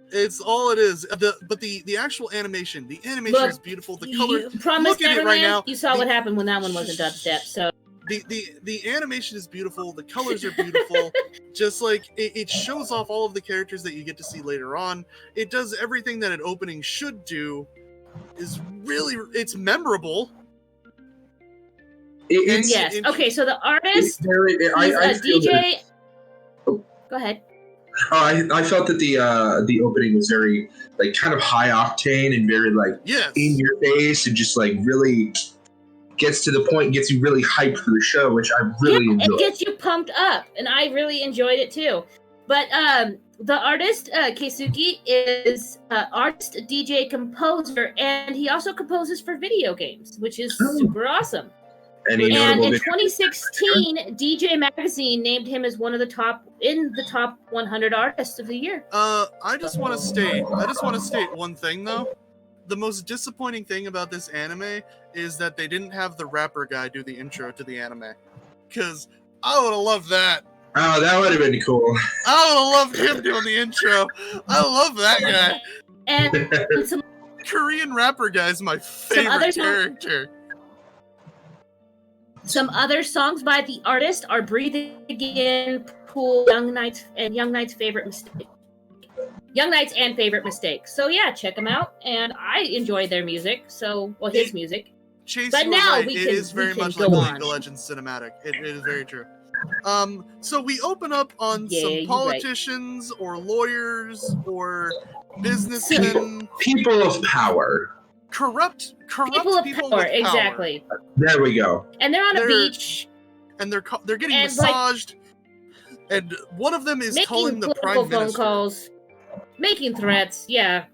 it's all it is. But the actual animation, is beautiful. The color. Look at it right now. You saw what happened when that one wasn't dubstep. So the animation is beautiful. The colors are beautiful. Just like it shows off all of the characters that you get to see later on. It does everything that an opening should do. It's memorable. Okay, so the artist, he's a DJ. Go ahead. Oh, I felt that the opening was very like kind of high octane and very like in your face and just like really gets to the point, gets you really hyped for the show, which I really enjoyed. It gets you pumped up, and I really enjoyed it too. But the artist Keisuke is artist, DJ, composer, and he also composes for video games, which is super awesome. And in 2016, DJ Magazine named him as one of the top 100 artists of the year. I just want to state one thing though. The most disappointing thing about this anime is that they didn't have the rapper guy do the intro to the anime, because I would have loved that. Oh, that would have been cool. I would have loved him doing the intro. I love that guy. And some Korean rapper guy is my favorite character. Some other songs by the artist are "Breathing Again," "Pool," "Young Knights," and "Young Knights' Favorite Mistake." "Young Knights" and "Favorite Mistake." So yeah, check them out, and I enjoy their music. So, his music. Chase, but now it is very much like League of Legends cinematic. It is very true. So we open up on some politicians or lawyers or businessmen, people of power. Corrupt people of power, exactly. There we go. And they're on a beach, and they're getting massaged. And one of them is calling the prime minister. Phone calls, making threats. Yeah,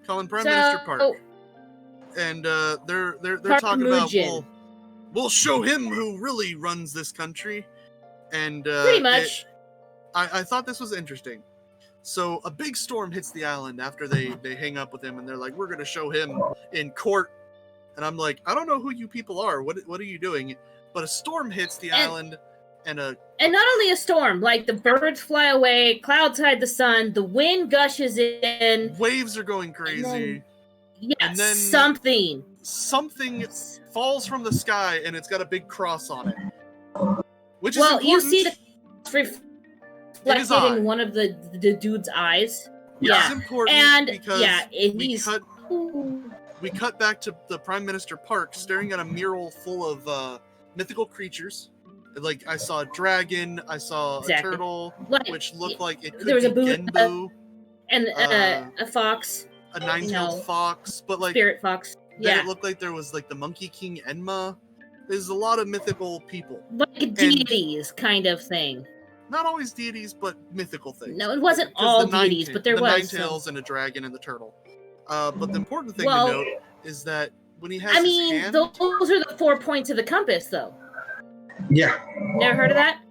calling Prime Minister Park. And they're talking about we'll show him who really runs this country. And pretty much, I thought this was interesting. So a big storm hits the island after they hang up with him, and they're like, we're going to show him in court. And I'm like, I don't know who you people are. What are you doing? But a storm hits the island, and not only a storm, like the birds fly away, clouds hide the sun, the wind gushes in, waves are going crazy. And then something falls from the sky, and it's got a big cross on it. Which is important. You see the reflected in one of the dude's eyes. Yeah, it's important because we cut back to the Prime Minister Park staring at a mural full of mythical creatures. Like, I saw a dragon, I saw a turtle, which looked like it could be Genbu. And a fox. A nine-tailed fox, but like... Spirit fox. Then it looked like there was like the Monkey King Enma. There's a lot of mythical people. Like deities kind of thing. Not always deities, but mythical things. No, it wasn't all deities, but there was. The nine tails and a dragon and the turtle. But the important thing to note is that when he has his hand... those are the 4 points of the compass, though. Yeah. Never heard of that?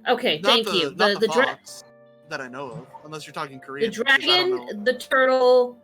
Okay, thank you. Not the fox that I know of, unless you're talking Korean. The dragon, the turtle...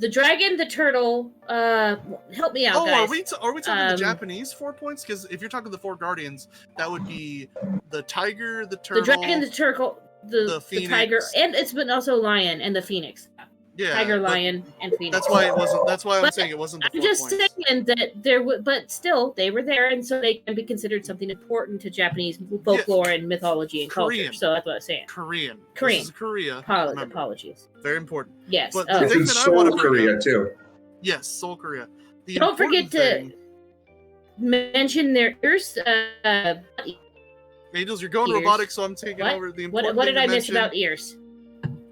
The dragon, the turtle, help me out, guys. Are we talking the Japanese 4 points? Because if you're talking the 4 guardians, that would be the tiger, the turtle... The dragon, the turtle, the tiger, and it's been also lion and the phoenix. Yeah, tiger, lion, and phoenix. That's why it wasn't. That's why I'm saying it wasn't. I'm just saying that but still, they were there, and so they can be considered something important to Japanese folklore and mythology and culture. So that's what I'm saying. Korean. This is Korea. Apologies. Very important. Yes. But this is Seoul, Korea too. Yes, Seoul, Korea. Don't forget to mention their ears. Angels, you're going robotic, so I'm taking over the important. What did I miss about ears?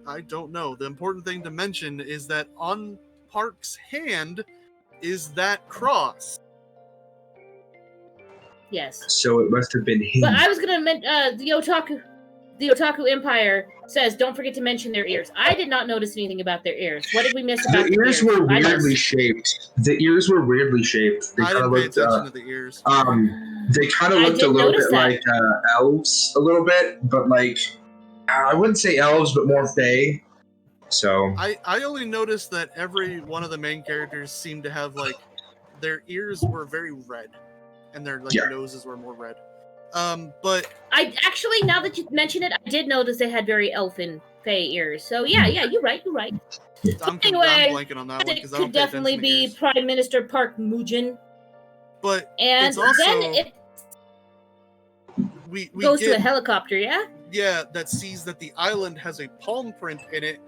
I don't know. The important thing to mention is that on Park's hand is that cross. Yes. So it must have been him. But I was gonna mention the Otaku Empire says don't forget to mention their ears. I did not notice anything about their ears. What did we miss about The ears were weirdly shaped. The ears were weirdly shaped. They I didn't pay attention to the ears. They kind of looked a little bit like elves, a little bit, but like I wouldn't say elves, but more fae. So I only noticed that every one of the main characters seemed to have like their ears were very red, and their noses were more red. But I actually, now that you mention it, I did notice they had very elfin fae ears. So yeah, you're right. I'm blanking on that one because I don't could definitely be ears. Prime Minister Park Mujin. But and it's also, then it we goes get, to a helicopter, yeah? Yeah, that sees that the island has a palm print in it.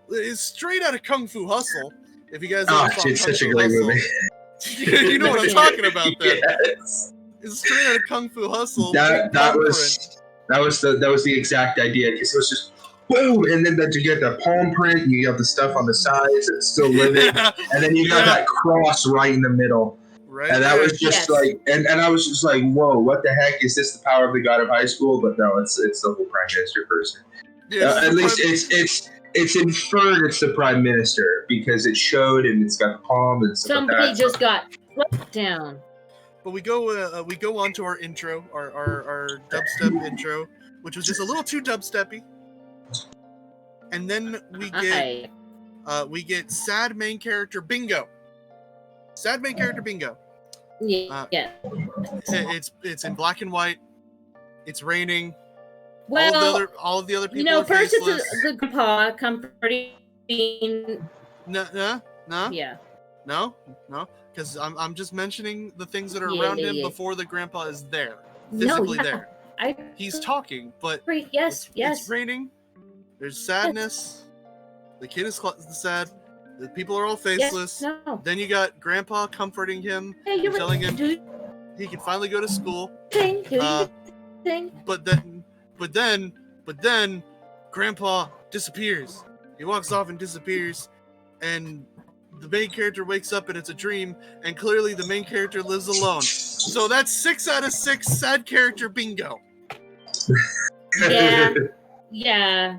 It's straight out of Kung Fu Hustle. If you guys ever saw it's Kung such a Fu great Hustle, movie. you know what I'm talking about. Then Yes. it's straight out of Kung Fu Hustle. That was the exact idea because it was just boom, and then you get the palm print, you got the stuff on the sides that's still living, and then you got that cross right in the middle. Right, and that was just like, and I was just like, whoa, what the heck is this? The power of the god of high school? But no, it's the whole prime minister person. Yeah, at least it's inferred it's the prime minister because it showed and it's got the palm and stuff somebody like that. just got flipped down. But we go on to our intro, our dubstep intro, which was just a little too dubsteppy. And then we get sad main character bingo. Sad main character bingo. Yeah. It's in black and white. It's raining. Well, all of the other people are first faceless. it's the grandpa comforting. No. Yeah. No, because I'm just mentioning the things that are around him before the grandpa is there, physically there. He's talking, but yes. It's raining. There's sadness. The kid is sad. The people are all faceless. Yes, no. Then you got grandpa comforting him, telling him he can finally go to school. But then, grandpa disappears. He walks off and disappears, and the main character wakes up and it's a dream, and clearly the main character lives alone. So that's 6 out of 6 sad character bingo. Yeah.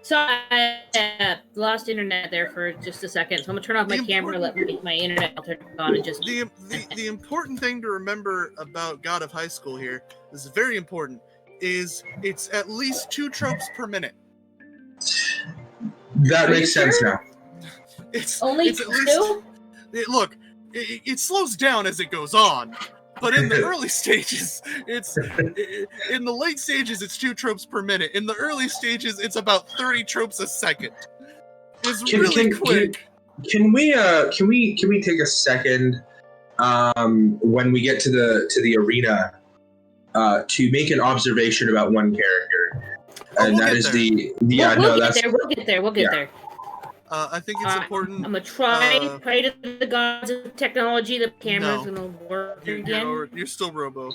So I lost internet there for just a second. So I'm gonna turn off my camera, let my internet turn on, and just. The important thing to remember about God of High School here, this is very important, is it's at least 2 tropes per minute. That makes sense now. It's only 2. Look, it slows down as it goes on. But in the early stages, in the late stages, it's 2 tropes per minute. In the early stages, it's about 30 tropes a second. It's really quick. Can we take a second when we get to the arena to make an observation about one character, and that is We'll get there. I think it's important. I'm gonna pray to the gods of technology. The camera's gonna work again. You're still Robo.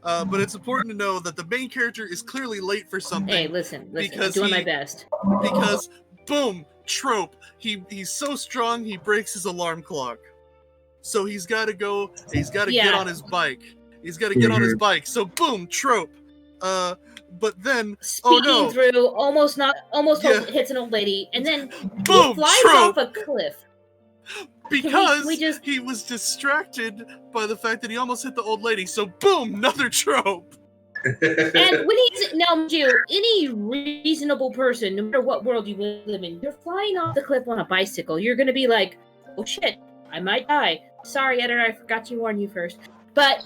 But it's important to know that the main character is clearly late for something. Hey, listen. I'm doing my best. Because, boom, trope. He's so strong, he breaks his alarm clock. So he's got to go. He's got to get on his bike. So, boom, trope. But then, speeding through, almost hits an old lady, and then boom, flies trope. off a cliff. Because he was distracted by the fact that he almost hit the old lady. So boom, another trope. And when any reasonable person, no matter what world you live in, you're flying off the cliff on a bicycle, you're gonna be like, oh shit, I might die. Sorry, editor, I forgot to warn you first. But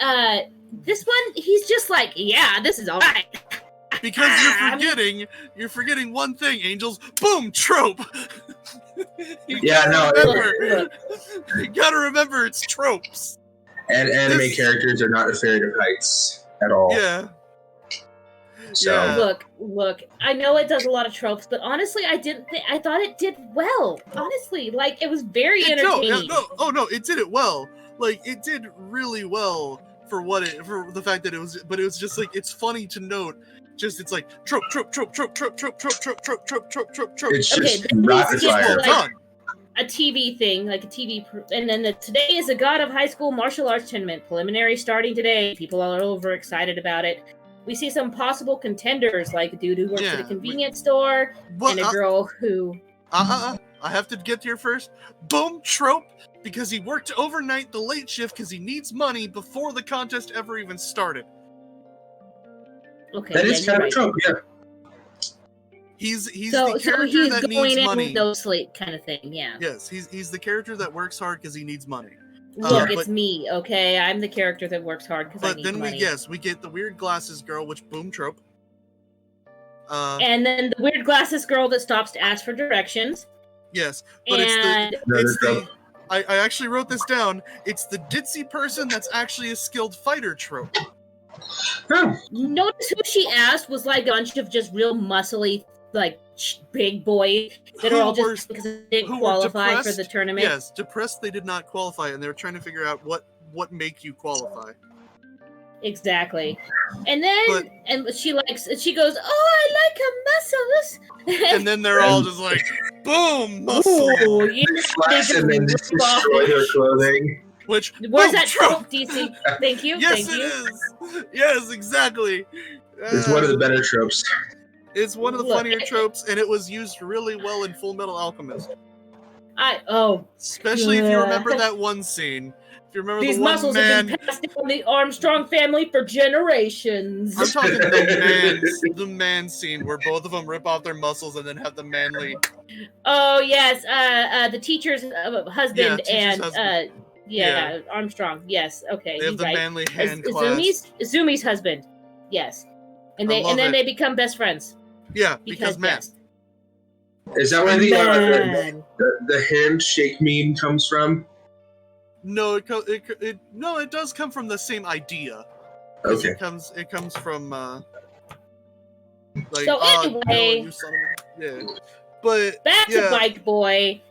this one, he's just like, yeah, this is alright. Because you're forgetting one thing, Angels. Boom, trope. You gotta remember it's tropes. And anime characters are not afraid of heights at all. Yeah. So Look. I know it does a lot of tropes, but honestly, I thought it did well. Honestly, like it was very entertaining. It did it well. Like it did really well for the fact that it was. But it was just like it's funny to note Just it's like trope. It's Okay, just then rapid we skip fire. like Done. a TV thing, like a TV, and then today is a God of High School Martial Arts Tournament. Preliminary starting today. People are overexcited about it. We see some possible contenders, like a dude who works at a convenience store, and a girl who... I have to get here first. Boom, trope, because he worked overnight the late shift because he needs money before the contest ever even started. Okay, That is kind of trope, yeah. He's the character that needs money. No sleep kind of thing, yeah. Yes, he's the character that works hard because he needs money. Look, it's me, okay? I'm the character that works hard because I need money. But then we get the weird glasses girl, which boom trope. And then the weird glasses girl that stops to ask for directions. Yes, but I actually wrote this down. It's the ditzy person that's actually a skilled fighter trope. Huh. Notice who she asked was like a bunch of just real muscly, like big boys that are all just because they didn't qualify for the tournament. Yes, depressed they did not qualify, and they were trying to figure out what make you qualify. Exactly. And then she goes, "Oh, I like her muscles." And then they're all just like, boom, muscle. Ooh, yeah, And then just destroy her clothing. Which where's that trope, DC? Thank you. Yes, thank you. is. Yes, exactly. It's one of the better tropes. It's one of the funnier tropes, and it was used really well in Full Metal Alchemist. Especially if you remember that one scene. If you remember these the one muscles man, have been passed from the Armstrong family for generations. I'm talking the man scene where both of them rip off their muscles and then have the manly. Oh yes, the teacher's husband husband. Armstrong. Yes, okay. They have the manly hand clasp. Izumi's husband. Yes, and then they become best friends. Yeah, because man. Yes. Is that where the handshake meme comes from? No, it does come from the same idea. Okay. It comes from so anyway, you son of a, But back to Bike Boy.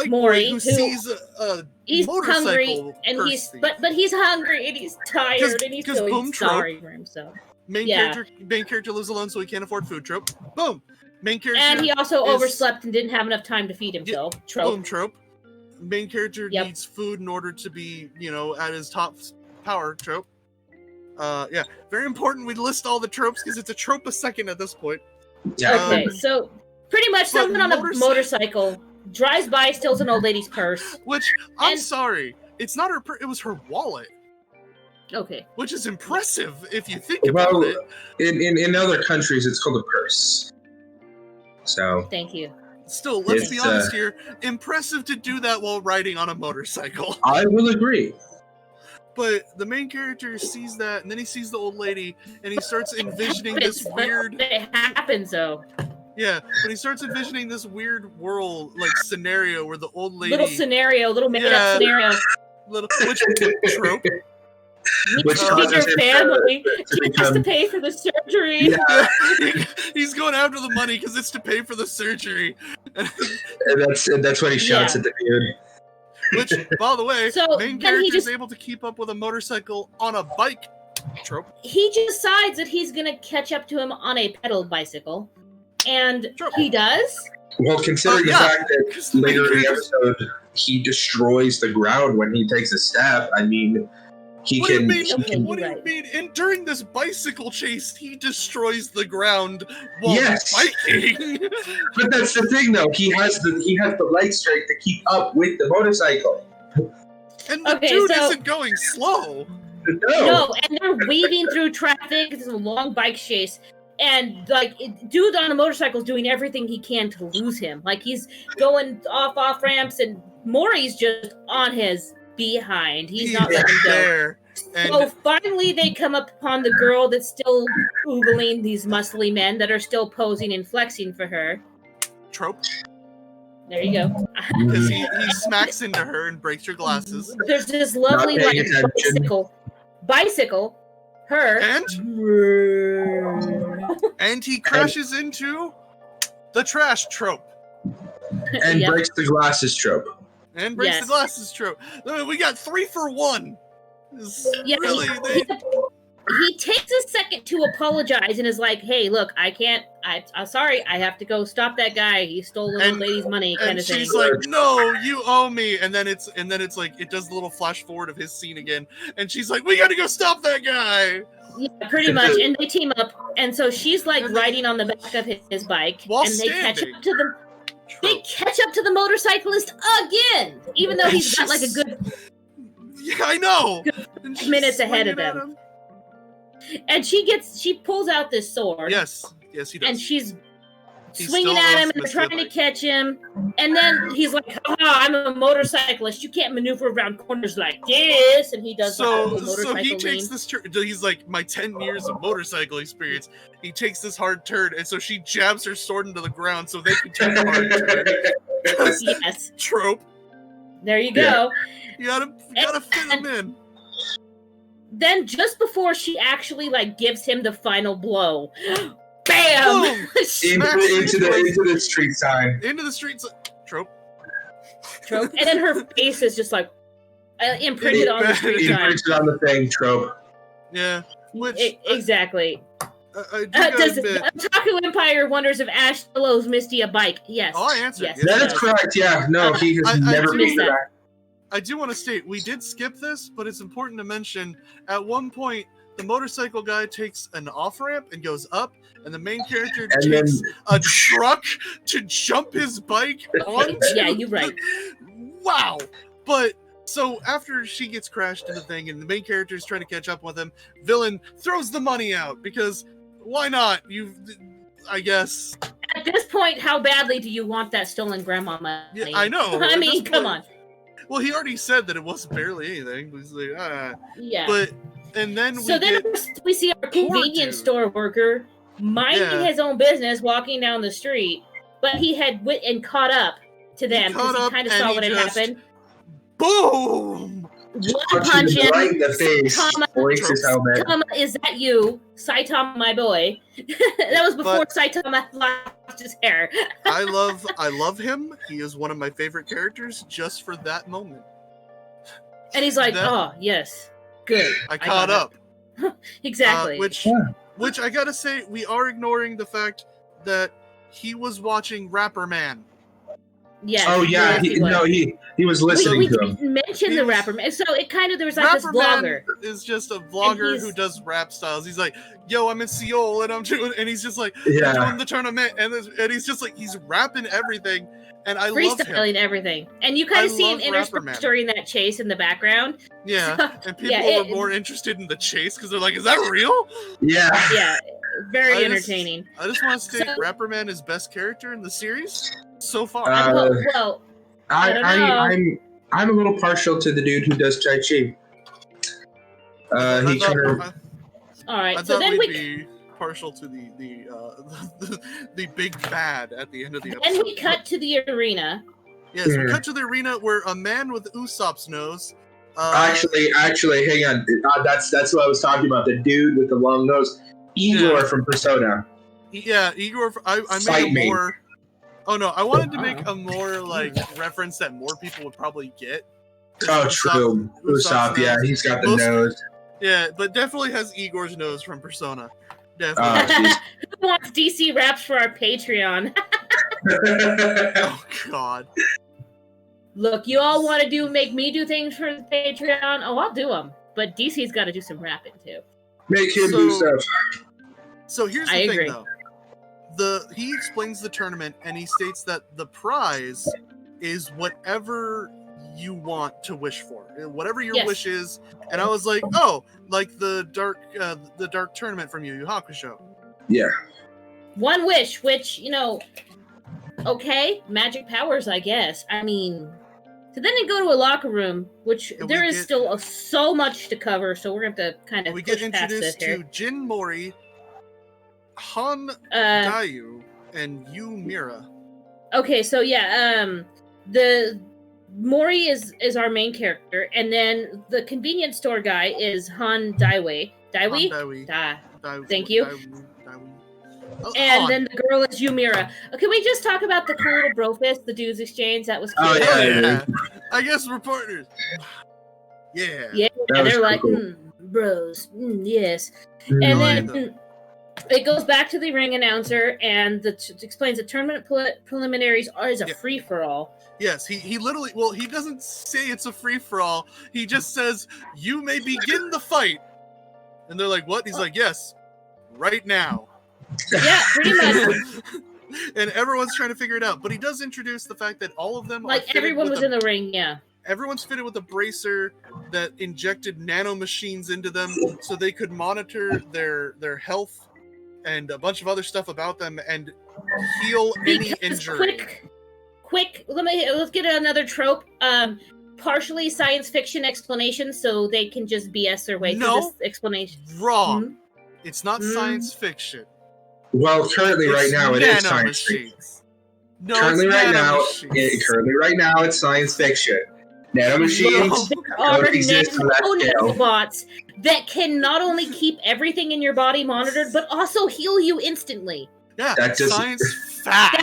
Mori, who sees a he's motorcycle hungry and he's hungry and he's tired and he's feeling sorry for himself. Main character lives alone, so he can't afford food. Trope. Boom. Main character. And he also overslept and didn't have enough time to feed himself. Trope. Boom. Trope. Main character needs food in order to be, at his top power. Trope. Very important. We list all the tropes because it's a trope a second at this point. Okay, so pretty much someone on a motorcycle drives by, steals an old lady's purse. Which I'm sorry, it's not her purse. It was her wallet. Okay. Which is impressive if you think about it. In other countries, it's called a purse. So. Thank you. Still, let's be honest here. Impressive to do that while riding on a motorcycle. I will agree. But the main character sees that, and then he sees the old lady, and he starts envisioning this weird. It happens though. Yeah, but he starts envisioning this weird world, scenario where the old lady. Little made-up scenario. Which trope? Which her family. She has to pay for the surgery. Yeah. He's going after the money because it's to pay for the surgery. And that's when he shouts at the dude. Which, by the way, main character is able to keep up with a motorcycle on a bike. Trope. He decides that he's going to catch up to him on a pedaled bicycle. And he does. Well, considering the fact that later in the episode, he destroys the ground when he takes a step, I mean... What do you mean? And during this bicycle chase, he destroys the ground while biking. But that's the thing, though. He has the leg strength to keep up with the motorcycle. And the dude isn't going slow. No, and they're weaving through traffic. It's a long bike chase. And, dude on a motorcycle is doing everything he can to lose him. He's going off ramps, and Mori's just on his behind. He's not letting go. So finally they come upon the girl that's still oogling these muscly men that are still posing and flexing for her. Trope. There you go. Because he smacks into her and breaks your glasses. There's this lovely bicycle. Her. And he crashes into the trash trope. And breaks the glasses trope. And breaks the glasses trope. We got 3 for 1. he takes a second to apologize and is like, "Hey, look, I'm sorry. I have to go stop that guy. He stole an old lady's money," kind of thing. And she's like, "No, you owe me." And then it's like it does the little flash forward of his scene again, and she's like, "We got to go stop that guy." Yeah, pretty much. And they team up, and so she's like riding on the back of his bike, while and they standing. catch up to the motorcyclist again, even though he's got like a good I know. minutes ahead of them. And she pulls out this sword. Yes, he does. And she's swinging at him and trying to catch him. And then he's like, I'm a motorcyclist. You can't maneuver around corners like this. And he does so he takes this turn. He's like, my 10 years of motorcycle experience. He takes this hard turn, and so she jabs her sword into the ground so they can take a hard turn. Yes. Trope. There you go. You gotta fit him in. Then just before she actually like gives him the final blow, bam! into the street sign. Into the streets. Trope. And then her face is just like imprinted on the street sign. Imprinted on the thing. Trope. Yeah. Exactly. Does the Otaku Empire wonders if Ash owes Misty a bike? Yes. Oh, I answered. Yes, that is correct. Yeah. No, he has never made that. I do want to state, we did skip this, but it's important to mention, at one point, the motorcycle guy takes an off-ramp and goes up, and the main character takes a truck to jump his bike onto. Yeah, you're right. Wow! But, so after she gets crashed in the thing, and the main character is trying to catch up with him, villain throws the money out, because why not? I guess. At this point, how badly do you want that stolen grandma money? Yeah, I know. I mean, come on. Well, he already said that it wasn't barely anything. He's like, yeah. But, and then we see our convenience store worker minding his own business, walking down the street, but he had and caught up to them because he kind of saw what had happened. Boom! One punch him. Right in the face. Saitama, is that you? Saitama, my boy. That was before Saitama lost his hair. I love him. He is one of my favorite characters just for that moment. And he's like, oh, yes. Good. I caught up. Exactly. Which I gotta say, we are ignoring the fact that he was watching Rapper Man. Yes. Oh yeah, he was listening to him. We didn't mention the Rapper Man, so it kind of there was like Rapper this vlogger. Man is just a vlogger who does rap styles. He's like, "Yo, I'm in Seoul and I'm doing," and he's just like, "I'm doing the tournament," and he's just like, he's rapping everything, and I love him. Freestyling everything, and you kind of see an interspersed during that chase in the background. Yeah, and people are more interested in the chase because they're like, "Is that real?" Yeah. Yeah, very entertaining. I just want to state, Rapper Man is best character in the series so far. Well, I'm a little partial to the dude who does Tai Chi. All right, I thought we'd be partial to the big bad at the end of the episode. And we cut to the arena. Yes, we cut to the arena where a man with Usopp's nose. Actually, hang on. That's what I was talking about. The dude with the long nose, Igor from Persona. Yeah, Igor. I made a more. Oh no, I wanted to make a more like reference that more people would probably get. Oh, true. Usopp, yeah, he's got the nose. Yeah, but definitely has Igor's nose from Persona. Definitely. Who wants DC raps for our Patreon? Oh God. Look, you all want to make me do things for the Patreon? Oh, I'll do them. But DC's got to do some rapping too. Make him do stuff. So here's the thing, though. He explains the tournament, and he states that the prize is whatever you want to wish for, whatever your wish is. And I was like, oh, like the dark tournament from Yu Yu Hakusho. Yeah. One wish, which okay, magic powers, I guess. I mean, so then they go to a locker room, which there is still so much to cover, so we're going to have to kind of push past this here. We get introduced to Jin Mori, Han Dayu, and Yu Mira. Okay, so the Mori is our main character, and then the convenience store guy is Han Daiwei. Thank you. And then the girl is Yumira. Can we just talk about the cool little bro fist the dudes exchange? That was cool. Oh, yeah. I guess we're partners. Yeah. Yeah, they're like, cool. Bros. Yes. And Annoying. then it goes back to the ring announcer and explains the tournament preliminaries is a free-for-all. Yes, he literally, well, he doesn't say it's a free-for-all. He just says, you may begin the fight. And they're like, what? He's like, yes, right now. Yeah, pretty much. And everyone's trying to figure it out. But he does introduce the fact that all of them like everyone was in the ring, yeah. Everyone's fitted with a bracer that injected nanomachines into them so they could monitor their health and a bunch of other stuff about them and heal any injury. Quick, let's get another trope. Partially science fiction explanation so they can just BS their way through this explanation. Wrong. Mm-hmm. It's not science fiction. Well, currently right now it is science fiction. No, currently right now it's science fiction. Nanomachines don't exist on that scale. Robots that can not only keep everything in your body monitored, but also heal you instantly. Yeah, that's science fact.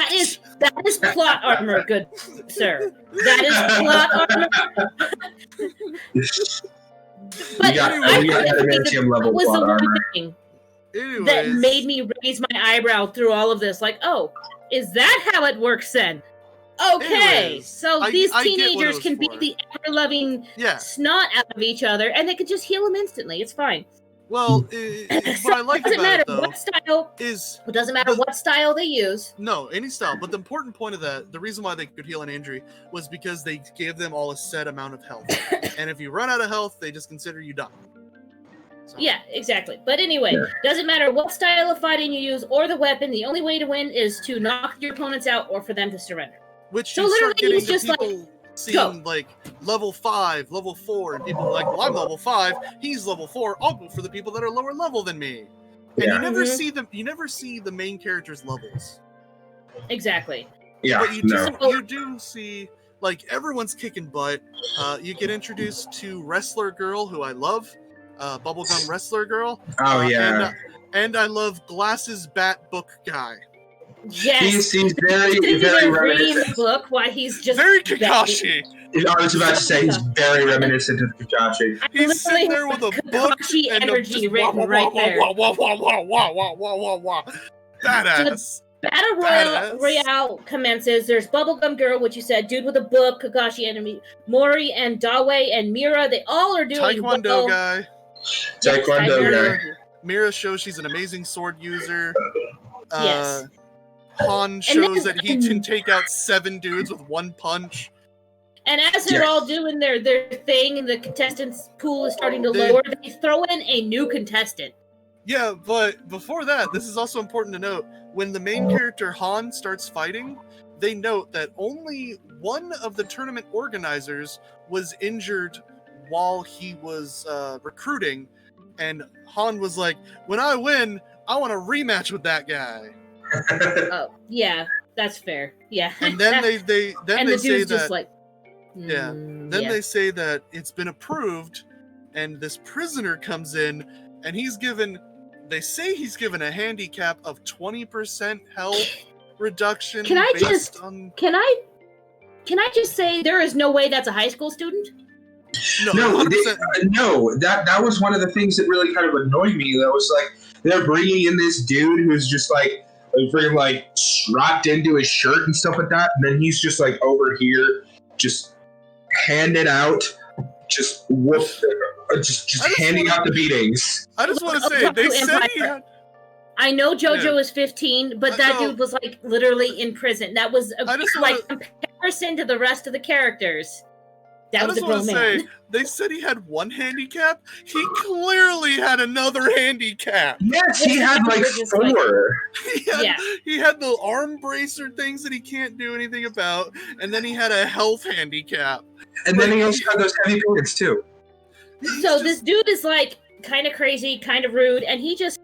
That is plot armor, good sir. That is plot armor. But we got adamantium level plot armor. That made me raise my eyebrow through all of this. Like, oh, is that how it works then? Okay, so these teenagers can beat the ever-loving snot out of each other, and they can just heal them instantly. It's fine. Well, what I like about it, though, it doesn't matter what style they use. No, any style. But the important point of that, the reason why they could heal an injury, was because they gave them all a set amount of health. And if you run out of health, they just consider you done. So. Yeah, exactly. But anyway, doesn't matter what style of fighting you use or the weapon, the only way to win is to knock your opponents out or for them to surrender. Which so literally he's just like, seeing like level 5, level 4, and people are like, well, I'm level 5, he's level 4, I'll go for the people that are lower level than me. And you never see them, you never see the main character's levels. Exactly. Yeah. But you do see, like, everyone's kicking butt. You get introduced to Wrestler Girl, who I love. Bubblegum Wrestler Girl. Oh, yeah. And I love Glasses Bat Book Guy. Yes, he's very reminiscent. Book, why he's just very Kakashi. I was about to say he's very reminiscent of Kakashi. He's sitting there with a book and energy written right there. Badass. Battle Royale commences. There's Bubblegum Girl, which you said, dude with a book, Kakashi enemy, Mori and Dawe and Mira. They all are doing Taekwondo guy. Taekwondo guy. Mira shows she's an amazing sword user. Yes. Han shows that he can take out 7 dudes with 1 punch. And as they're all doing their thing and the contestants pool is starting to lower, they throw in a new contestant. Yeah, but before that, this is also important to note. When the main character Han starts fighting, they note that only one of the tournament organizers was injured while he was recruiting. And Han was like, when I win, I want a rematch with that guy. Oh, yeah, that's fair. Yeah. And then they say that like, they say that it's been approved, and this prisoner comes in, and they say he's given a handicap of 20% health reduction. Can I just say there is no way that's a high school student? No, that was one of the things that really kind of annoyed me. That was like they're bringing in this dude who's just like freaking like strapped into his shirt and stuff like that, and then he's just like over here, just handing out, just handing out the beatings. I just want to say they said he had. I know JoJo is 15, but that dude was like literally in prison. That was comparison to the rest of the characters. That was a grown man. They said he had 1 handicap. He clearly had another handicap. Yes, he had like 4. He had the arm bracer things that he can't do anything about, and then he had a health handicap. And then he also had those heavy periods too. So this dude is like kind of crazy, kind of rude, and he's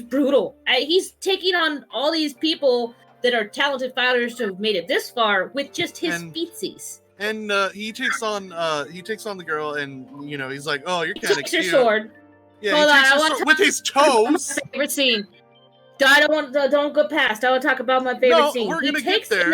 brutal. He's taking on all these people that are talented fighters who have made it this far with just his feetsies. And he takes on the girl, and he's like, "Oh, you're kind of cute." Your sword. Yeah, hold on, I want with his toes. Favorite scene. Don't go past. I want to talk about my favorite scene. We're gonna get there.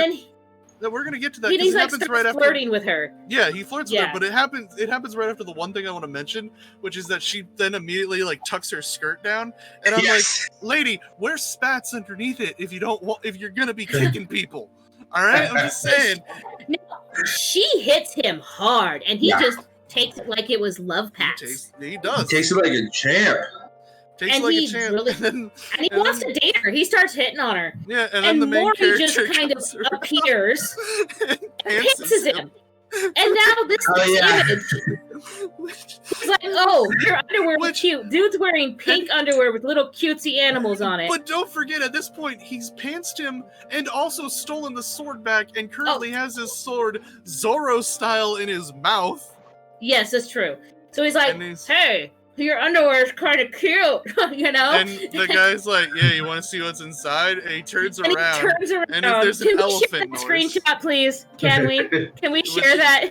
we're gonna get to that. He's It like happens starts right flirting with her. Yeah, he flirts with Yeah. her, but it happens right after the one thing I want to mention, which is that she then immediately like tucks her skirt down, and I'm like, lady, wear spats underneath it if you're gonna be kicking people. All right, I'm just saying. No, she hits him hard, and he just takes it like it was love pats. He does. He takes it like a champ. Takes and like he a champ. really, and he wants to date her. He starts hitting on her. Yeah, and then the main Maury character just kind of comes around appears and pantses him. And now this image. It's like, oh, your underwear was cute. Dude's wearing pink underwear with little cutesy animals on it. But don't forget, at this point, he's pantsed him and also stolen the sword back, and currently has his sword Zorro style in his mouth. Yes, that's true. So he's like, hey, your underwear is kind of cute, you know? And the guy's like, yeah, you want to see what's inside? And he turns around. And if there's Can an we elephant share that noise. screenshot, please? Can we? Can we share that?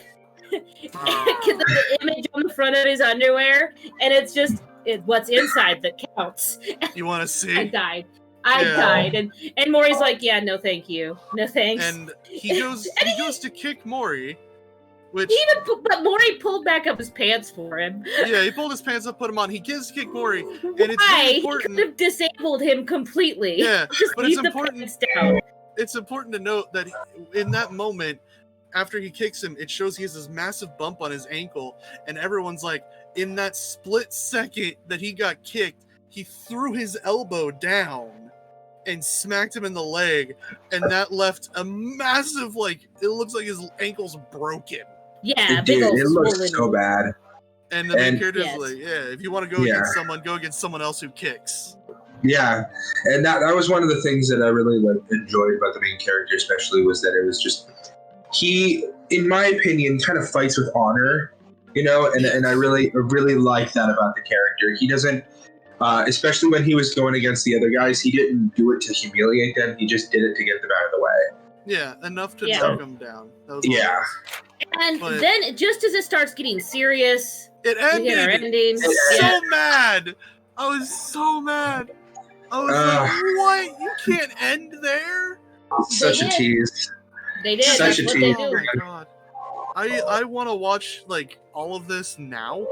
The image on the front of his underwear, and it's just what's inside that counts. You want to see? I died. And Maury's like, yeah, no thank you. No thanks. And he goes to kick Maury. Which but Maury pulled back up his pants for him. Yeah, he pulled his pants up, put him on. He gives kick Maury, and it's Why? really important. He could have disabled him completely. Yeah, just but leave it's the important. pants down. It's important to note that in that moment, after he kicks him, it shows he has this massive bump on his ankle, and everyone's like, in that split second that he got kicked, he threw his elbow down and smacked him in the leg, and that left a massive, like, it looks like his ankle's broken. Yeah, Dude, it looks so bad. And the main character's like, yeah, if you want to go against someone, go against someone else who kicks. Yeah, and that was one of the things that I really enjoyed about the main character, especially, was that it was just, he, in my opinion, kind of fights with honor, you know, and I really like that about the character. He doesn't, especially when he was going against the other guys, he didn't do it to humiliate them. He just did it to get them out of the way. Yeah, enough to knock them down. And then, just as it starts getting serious, it ended. We get our ending. So mad. I was so mad. I was like, what? You can't end there? Such a tease. They did. Such That's a what tease. they do. Oh my god. I want to watch like all of this now.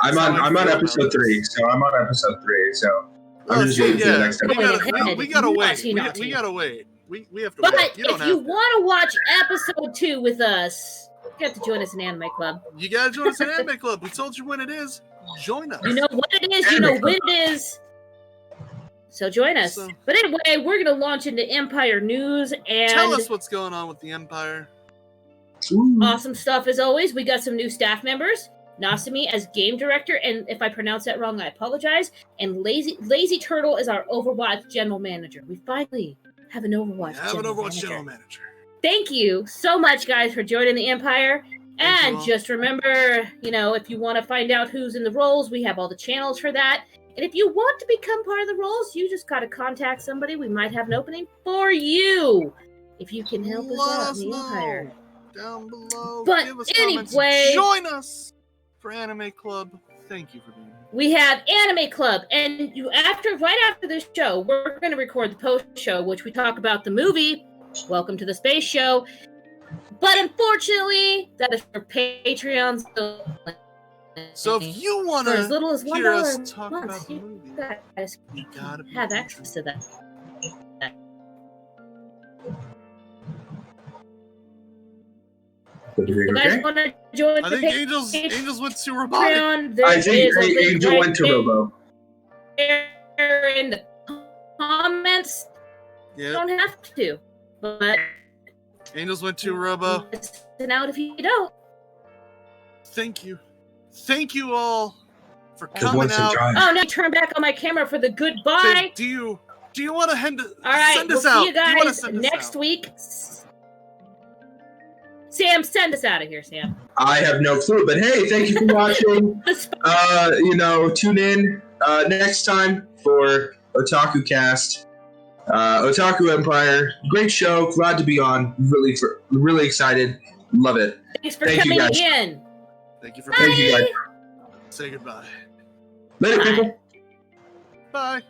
I'm on episode 3, so I'm on episode 3. So I'm just waiting for the next episode. We gotta wait. We gotta wait. We have to but wait. if you want to watch episode 2 with us, you have to join us in Anime Club. You gotta join us in Anime Club. We told you when it is. Join us. You know what it is. You know when it is. So join us. But anyway, we're gonna launch into Empire news and tell us what's going on with the Empire. Awesome stuff as always. We got some new staff members. Nasumi as game director, and if I pronounce that wrong, I apologize. And Lazy Turtle is our Overwatch general manager. We finally have an Overwatch general manager. Thank you so much, guys, for joining the Empire. And just remember, you know, if you want to find out who's in the roles, we have all the channels for that. And if you want to become part of the roles, you just got to contact somebody. We might have an opening for you if you can help us out in the Empire. Down below. But anyway, join us for Anime Club. Thank you for being here. We have Anime Club, and right after this show, we're going to record the post show, which we talk about the movie Welcome to the Space Show. But unfortunately, that is for Patreons. So if you want to as little as hear us talk about the movie, guys you gotta have access to that. You guys want to join I the think Angels went to Robo. I think Angel went to Robo. In the comments, you don't have to, but Angels went to Robo. Listen out if you don't. Thank you all for coming out. Oh, now turn back on my camera for the goodbye. Do you want to send we'll us out? See you guys next week. Sam, send us out of here, Sam. I have no clue, but hey, thank you for watching. Tune in next time for OtakuCast, Otaku Empire. Great show. Glad to be on. Really excited. Love it. Thanks for coming in. Thank you for coming. Thank you, guys. Say goodbye. Later, people. Bye.